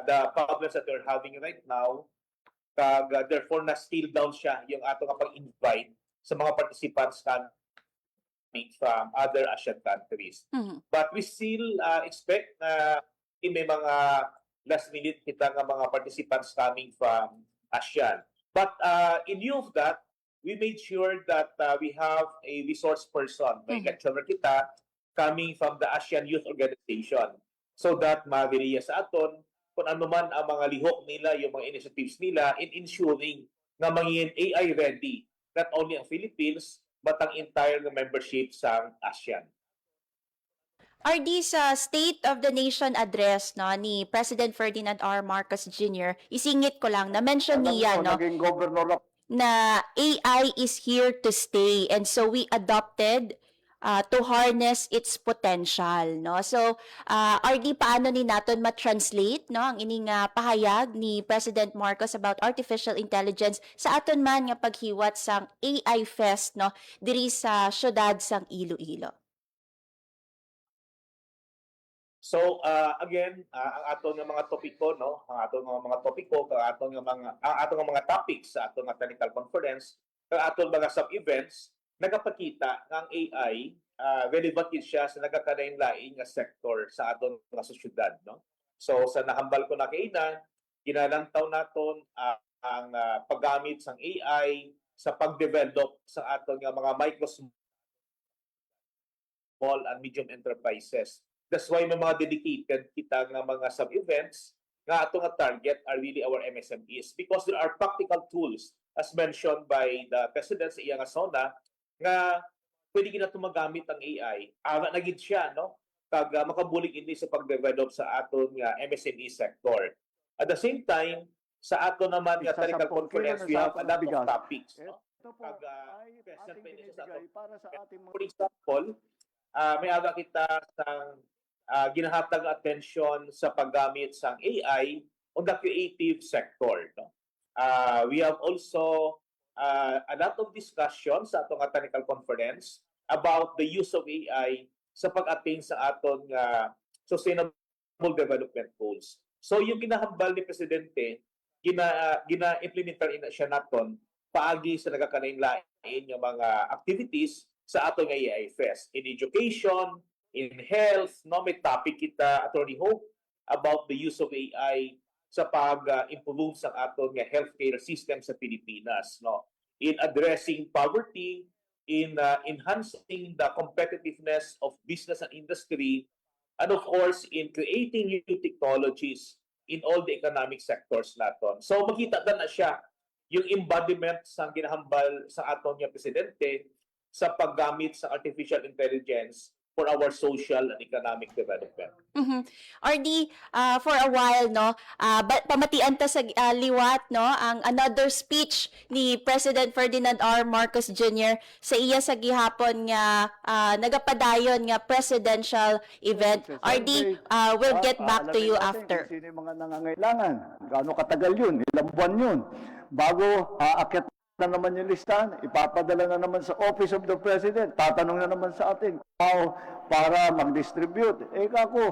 the problems that we're having right now, therefore na-scale down siya yung atong pag-invite sa mga participants coming from other Asian countries. But we still expect na may mga last minute kita nga mga participants coming from ASEAN. But in lieu of that, we made sure that we have a resource person, may lecturer kita, coming from the ASEAN Youth Organization, so that mabiliya sa aton kung ano man ang mga lihok nila, yung mga initiatives nila in ensuring na maging AI ready, not only ang Philippines, but ang entire membership sa ASEAN. RD, sa State of the Nation address no, ni President Ferdinand R. Marcos Jr., isingit ko lang, na-mention niya no, na AI is here to stay, and so we adopted to harness its potential, no? So, RD, paano ni naton ma-translate, no, ang ining pahayag ni President Marcos about artificial intelligence sa aton man nga paghiwat sang AI Fest, no, diri sa syudad sang Iloilo? So again, ang aton nga mga topiko, no, ang aton nga mga topiko, ang aton nga mga topics sa aton nga technical conference, ang aton mga sub-events nagapakita ng AI relevant siya sa nagakalain-lain nga sector sa aton nga sosyedad, no. So sa nahambal ko na kainan, ginalantaw naton ang paggamit sang AI sa pagdevelop sa aton nga mga micro, small and medium enterprises. That's why may mga dedicated kita nga mga sub-events nga ato nga target are really our MSMEs, because there are practical tools as mentioned by the President sa iyang SONA nga pwede gina magamit ang AI. Ara na gid siya, no? Kag makabulig ini sa pag-develop sa aton nga MSME sector. At the same time, sa aton naman nga technical conference, we have a lot of topics, no? Kag present pa ini sa aton. For example, may aga kita sang ginahatag attention sa paggamit sang AI on the creative sector, no? We have also a lot of discussions sa atong technical conference about the use of AI sa pag-attain sa aton sustainable development goals. So yung ginahambal ni Presidente, gina-implementar siya naton paagi sa nagakalain-lain yung mga activities sa aton nga AI Fest. In education, in health, no, may topic kita, Attorney Hope, about the use of AI sa pag-improve sa aton nga healthcare system sa Pilipinas, no, in addressing poverty, in enhancing the competitiveness of business and industry, and of course in creating new technologies in all the economic sectors naton. So makita na siya yung embodiment sa ginahambal sa aton nga Presidente sa paggamit sa artificial intelligence for our social and economic development. RD, for a while, no, pamatian ta sa liwat, no, ang another speech ni President Ferdinand R. Marcos Jr. sa iya sa gihapon nga nagapadayon nga presidential event. RD, we'll get back to you after. Sino yung mga nangangailangan? Gaano katagal yun? Ilang buwan yun? Bago aakyat na naman yung listahan, ipapadala na naman sa Office of the President, tatanong na naman sa atin para mag-distribute. Kako,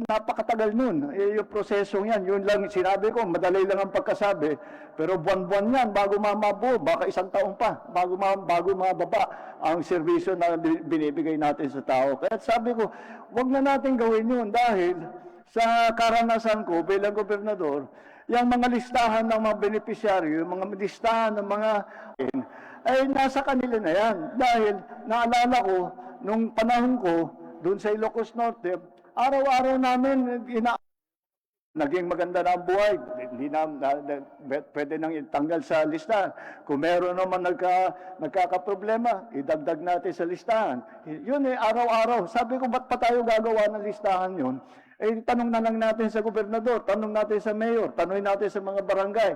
napakatagal nun. Yung prosesong yan, yun lang sinabi ko, madali lang ang pagkasabi, pero buwan-buwan yan bago mabuo, baka isang taon pa, bago mababa ang serbisyo na binibigay natin sa tao. Kaya sabi ko, wag na natin gawin yun dahil sa karanasan ko bilang gobernador, yung mga listahan ng mga beneficiaryo, yung mga listahan ng mga ay nasa kanila na yan. Dahil naalala ko, nung panahon ko, doon sa Ilocos Norte, araw-araw namin naging maganda na ang buhay. Hindi na pwede nang itanggal sa listahan. Kung meron naman nagkakaproblema, idagdag natin sa listahan. Yun araw-araw. Sabi ko, ba't pa tayo gagawa ng listahan yun? Tanong na lang natin sa gobernador, tanong natin sa mayor, tanongin natin sa mga barangay.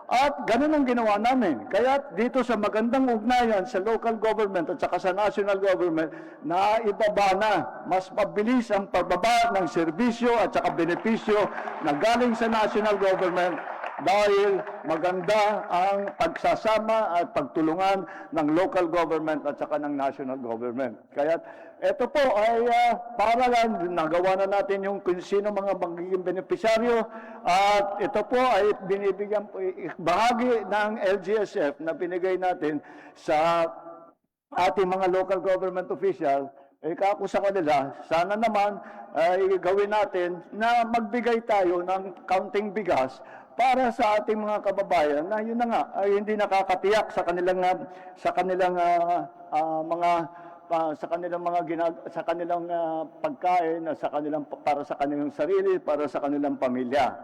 At ganun ang ginawa namin. Kaya dito sa magandang ugnayan sa local government at saka sa national government, naibaba na, mas mabilis ang pagbaba ng serbisyo at saka benepisyo na galing sa national government dahil maganda ang pagsasama at pagtulungan ng local government at saka ng national government. Kaya ito po ay para lang nagawa na natin yung kung sino mga magiging benepisyaryo at ito po ay binibigyan bahagi ng LGSF na binigay natin sa ating mga local government official. Kako sa kanila, sana naman ay gawin natin na magbigay tayo ng kaunting bigas para sa ating mga kababayan na yun na nga ay hindi nakakatiyak sa kanilang pagkain, para sa kanilang sarili, para sa kanilang pamilya.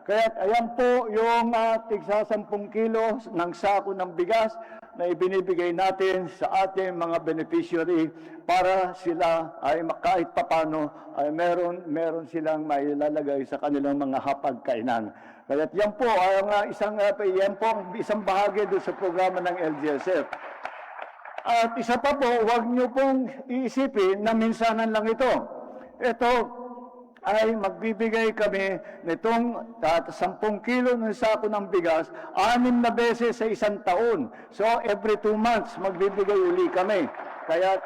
Kaya ayan po yung tigsa 10 kilo ng sako ng bigas na ibinibigay natin sa ating mga beneficiary para sila ay kahit papano ay meron silang mailalagay sa kanilang mga hapagkainan. Kaya yan po ang isang bahagi doon sa programa ng LGSF. At isa pa po, huwag niyo pong iisipin na minsanan lang ito. Ito ay magbibigay kami nitong 10 kilo ng sako ng bigas 6 na beses sa isang taon. So every 2 months magbibigay uli kami. Kaya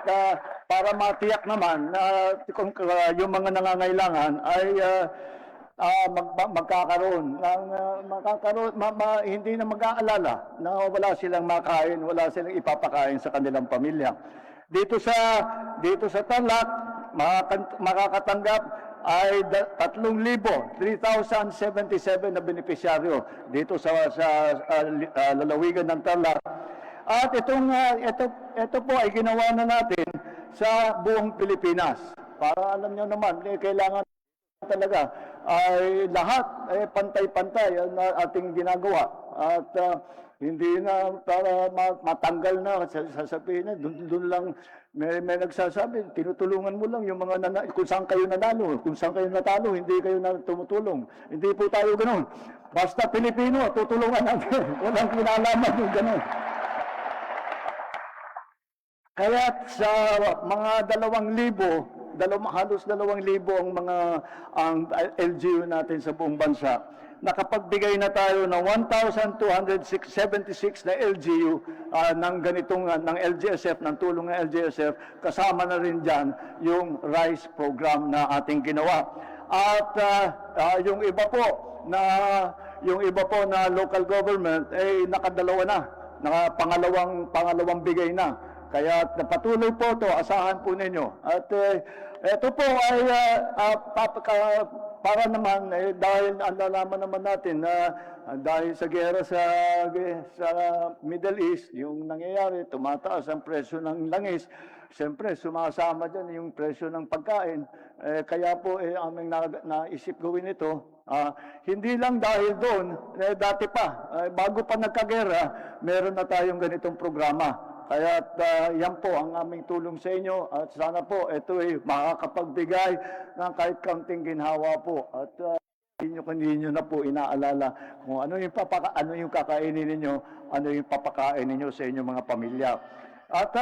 para matiyak naman na yung mga nangangailangan ay hindi na mag-aalala na wala silang makain, wala silang ipapakain sa kanilang pamilya. Dito sa Tarlac, makakatanggap ay 3,077 na benepisyaryo dito sa lalawigan ng Tarlac. At ito po ay ginawa na natin sa buong Pilipinas. Para alam nyo naman, kailangan talaga ay lahat ay pantay-pantay ang ating ginagawa. At hindi na para matanggal na, sasabihin na, doon lang may nagsasabi, tinutulungan mo lang yung mga kung saan kayo nanalo, kung saan kayo natalo, hindi kayo na tumutulong. Hindi po tayo ganoon. Basta Pilipino, tutulungan natin. Walang kinalaman yung ganoon. Kaya sa mga 2,000, halos 2,000 ang LGU natin sa buong bansa, nakapagbigay na tayo ng 1,276 na LGU ng LGSF, ng tulong ng LGSF, kasama na rin dyan yung RISE program na ating ginawa. At yung iba po na local government ay nakadalawa na, pangalawang bigay na. Kaya patuloy po ito, asahan po ninyo. At ito po ay para naman, dahil nalaman naman natin na dahil sa gera sa Middle East, yung nangyayari, tumataas ang presyo ng langis. Siyempre, sumasama dyan yung presyo ng pagkain. Kaya po aming naisip gawin ito. Hindi lang dahil doon, dati pa, bago pa nagkagera, meron na tayong ganitong programa. Kaya yan po ang aming tulong sa inyo at sana po ito ay makakapagbigay ng kahit kaunting ginhawa po. At hindi nyo na po inaalala kung ano yung kakainin ninyo, ano yung papakain ninyo sa inyong mga pamilya. At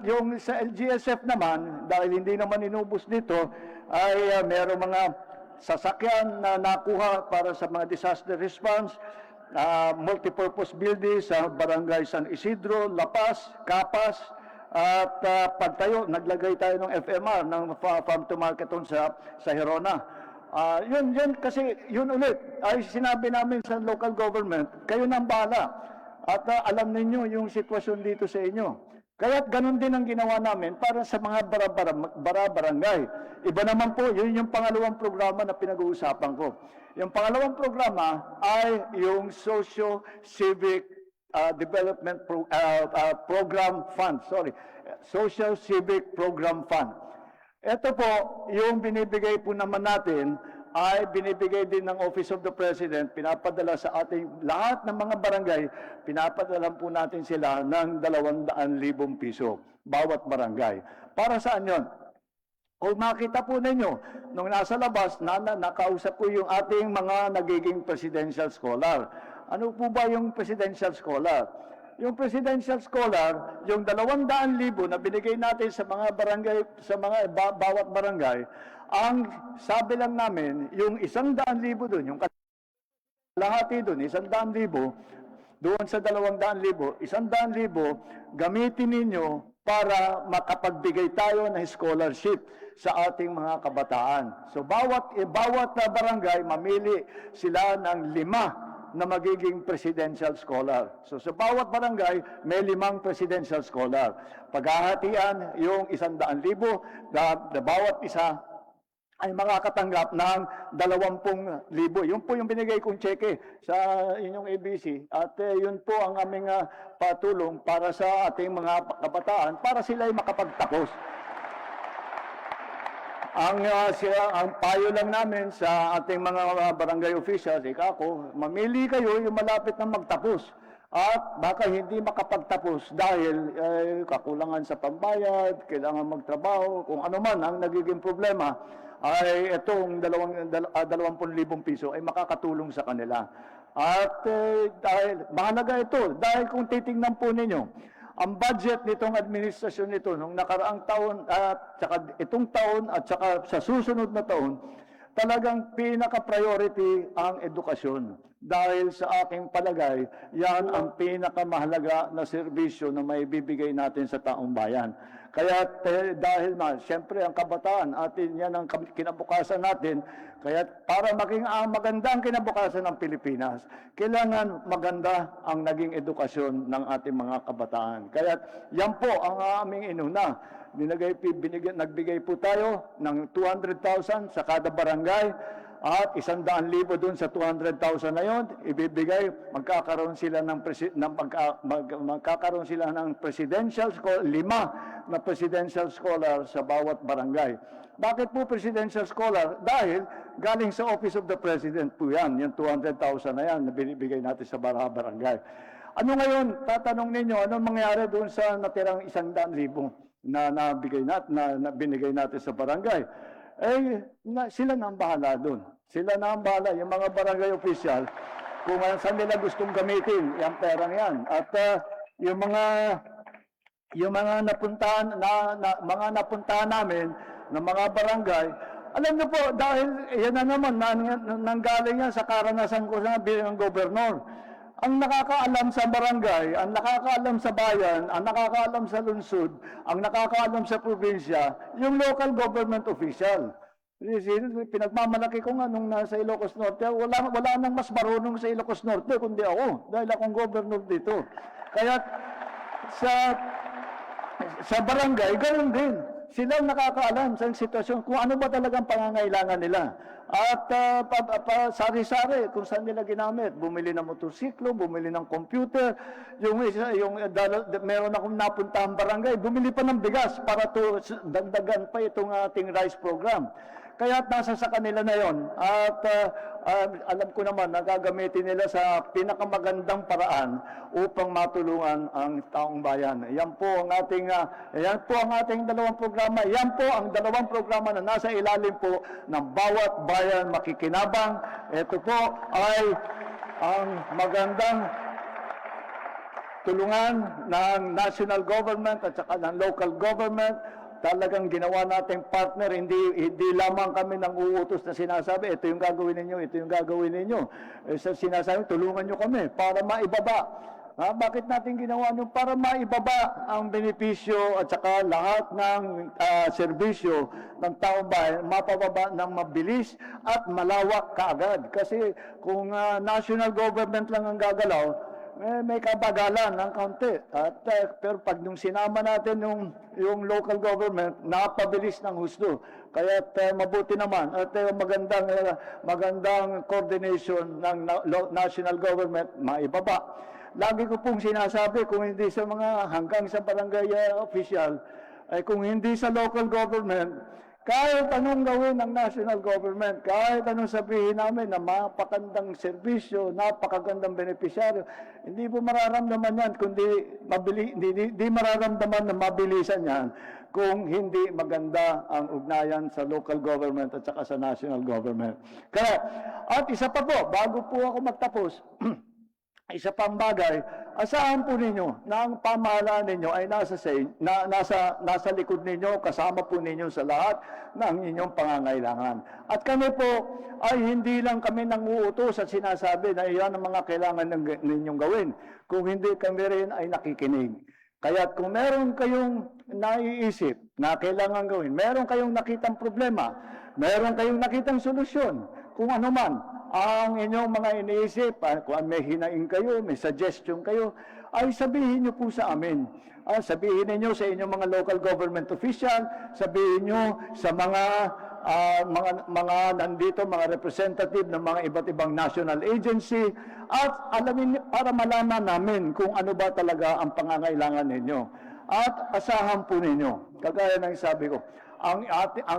yung sa LGSF naman, dahil hindi naman inubos dito, ay merong mga sasakyan na nakuha para sa mga disaster response, multipurpose building sa Barangay San Isidro, La Paz, Capas, at pagtayo, naglagay tayo ng FMR, ng farm to market sa Herona. Yun kasi, yun ulit, ay sinabi namin sa local government, kayo nang bahala. At alam ninyo yung sitwasyon dito sa inyo. Kaya ganun din ang ginawa namin para sa mga barangay. Iba naman po, yun yung pangalawang programa na pinag-uusapan ko. Yung pangalawang programa ay yung Socio-Civic Development Program Fund. Social Civic Program Fund. Ito po, yung binibigay po naman natin ay binibigay din ng Office of the President, pinapadala sa ating lahat ng mga barangay, pinapadala po natin sila ng 200,000 piso bawat barangay. Para saan yun? Kung makita po ninyo, nung nasa labas, nakausap ko yung ating mga nagiging presidential scholar. Ano po ba yung presidential scholar? Yung presidential scholar, yung 200,000 na binigay natin sa mga barangay, sa mga bawat barangay, ang sabi lang namin, yung 100,000 doon, yung Lahati doon, 100,000. Doon sa 200,000, 100,000 gamitin ninyo para makapagbigay tayo ng scholarship sa ating mga kabataan. So bawat na barangay, mamili sila ng 5 na magiging presidential scholar. So sa bawat barangay, may 5 presidential scholar. Paghahatian yung 100,000, na bawat isa ay makakatanggap ng 20,000. Yun po yung binigay kong cheque sa inyong ABC. At yun po ang aming patulong para sa ating mga kabataan para sila ay makapagtapos. Ang payo lang namin sa ating mga barangay officials, ako, mamili kayo yung malapit na magtapos. At baka hindi makapagtapos dahil kakulangan sa pambayad, kailangan magtrabaho, kung ano man ang nagiging problema, ay itong 20,000 piso ay makakatulong sa kanila. At dahil mahalaga ito, dahil kung titingnan po ninyo, ang budget nitong administrasyon nito nung nakaraang taon at saka itong taon at saka sa susunod na taon, talagang pinaka-priority ang edukasyon. Dahil sa aking palagay, yan ang pinakamahalaga na serbisyo na may bibigay natin sa taong bayan. Kaya dahil siyempre ang kabataan, atin yan ang kinabukasan natin, kaya para maging maganda ang kinabukasan ng Pilipinas, kailangan maganda ang naging edukasyon ng ating mga kabataan. Kaya yan po ang aming inuna. Nagbigay po tayo ng 200,000 sa kada barangay at 100,000 dun sa 200,000 na yon ibibigay, magkakaroon sila ng presidential scholar, 5 na presidential scholar sa bawat barangay. Bakit po presidential scholar? Dahil galing sa Office of the President po yan, yung 200,000 na yan na binibigay natin sa barangay. Ano ngayon, tatanong ninyo, anong mangyari doon sa natirang 100,000 na binigay natin sa barangay? Sila na ang bahala doon. Sila na ang bahala, yung mga barangay official, kung saan nila gustong gamitin yung perang yan. At yung mga napuntahan namin ng mga barangay, alam niyo po, dahil yan na naman, nanggaling yan sa karanasan ko sa bilang gobernur. Ang nakakaalam sa barangay, ang nakakaalam sa bayan, ang nakakaalam sa lungsod, ang nakakaalam sa probinsya, yung local government official. Pinagmamalaki ko nga nung nasa Ilocos Norte, wala nang mas marunong sa Ilocos Norte kundi ako, dahil akong governor dito. Kaya sa barangay, ganoon din. Sila ang nakakaalam sa sitwasyon kung ano ba talagang pangangailangan nila. At sari-sari kung saan nila ginamit. Bumili ng motorsiklo, bumili ng computer. Meron akong napuntahang barangay, bumili pa ng bigas para dagdagan pa itong ating rice program. Kaya nasa sa kanila na yon. At alam ko naman na gagamitin nila sa pinakamagandang paraan upang matulungan ang taong bayan. Yan po ang ating dalawang programa. Yan po ang dalawang programa na nasa ilalim po ng bawat bayan makikinabang. Ito po ay ang magandang tulungan ng national government at saka ng local government. Talagang ginawa nating partner, hindi lamang kami nang uutos na sinasabi, ito yung gagawin ninyo, ito yung gagawin ninyo. Sinasabi, tulungan nyo kami para maibaba. Bakit natin ginawa nyo? Para maibaba ang benepisyo at saka lahat ng serbisyo ng taong bayan, mapababa ng mabilis at malawak kaagad. Kasi kung national government lang ang gagalaw, may kabagalan ng kaunti. Pero pag nung sinama natin yung local government, napabilis ng husto. Kaya mabuti naman at magandang coordination ng national government maibaba. Lagi ko pong sinasabi, kung hindi sa mga hanggang sa barangay official, ay kung hindi sa local government, kahit anong gawin ng national government, kahit anong sabihin namin na mapakandang serbisyo, napakagandang benepisyaryo, hindi po mararamdaman yan, kundi hindi mararamdaman na mabilisan yan kung hindi maganda ang ugnayan sa local government at saka sa national government. Kaya, at isa pa po, bago po ako magtapos, isa pang bagay, asahan po ninyo na ang pamahalaan ninyo ay nasa likod ninyo, kasama po ninyo sa lahat ng inyong pangangailangan. At kami po ay hindi lang kami nanguutos at sinasabi na iyan ang mga kailangan ninyong gawin. Kung hindi, kami rin ay nakikinig. Kaya kung meron kayong naiisip na kailangan gawin, meron kayong nakitang problema, meron kayong nakitang solusyon, kung ano man ang inyong mga iniisip, kung may hinaing kayo, may suggestion kayo, ay sabihin nyo po sa amin. Sabihin niyo sa inyong mga local government official, sabihin nyo sa mga nandito, mga representative ng mga iba't ibang national agency, at alamin para malaman namin kung ano ba talaga ang pangangailangan ninyo. At asahan po ninyo, kagaya ng sabi ko, ang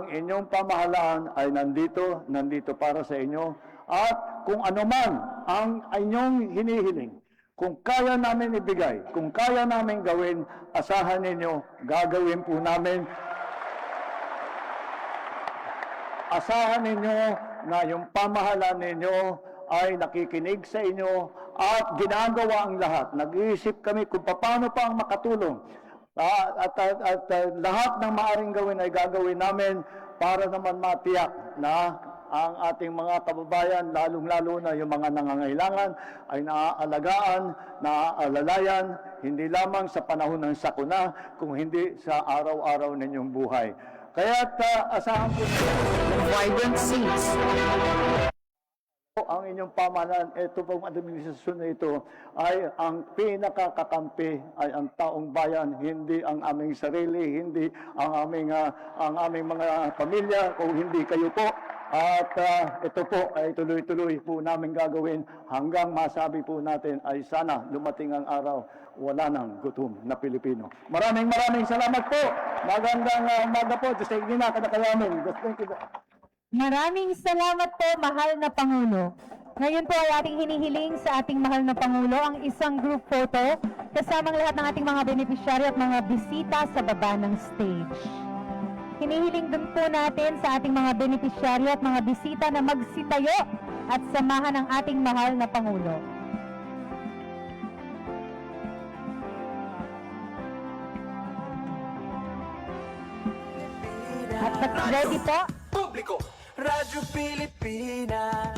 inyong pamahalaan ay nandito para sa inyo. At kung ano man ang inyong hinihiling, kung kaya namin ibigay, kung kaya namin gawin, asahan ninyo, gagawin po namin. Asahan ninyo na yung pamahalaan ninyo ay nakikinig sa inyo at ginagawa ang lahat. Nag-iisip kami kung paano pa ang makatulong. At lahat ng maaaring gawin ay gagawin namin para naman matiyak na ang ating mga kababayan, lalong-lalo na yung mga nangangailangan, ay naaalagaan, naaalalayan, hindi lamang sa panahon ng sakuna, kung hindi sa araw-araw ninyong buhay. Kaya asahan po Vibrant Seeds. ang inyong pamahalaan, ito pong administrasyon na ito, ay ang pinakakakampi ay ang taong bayan, hindi ang aming sarili, hindi ang aming mga pamilya, kung hindi kayo po. At ito po ay tuloy-tuloy po namin gagawin hanggang masabi po natin ay sana dumating ang araw wala nang gutom na Pilipino. Maraming salamat po. Magandang umaga po. Diyos ay na kadakayamin. Thank you. Maraming salamat po, mahal na Pangulo. Ngayon po ay ating hinihiling sa ating mahal na Pangulo ang isang group photo kasamang lahat ng ating mga beneficiary at mga bisita sa baba ng stage. Hinihiling din po natin sa ating mga beneficiary at mga bisita na magsitayo at samahan ang ating mahal na Pangulo. At ready po? Publiko, Radyo Pilipinas.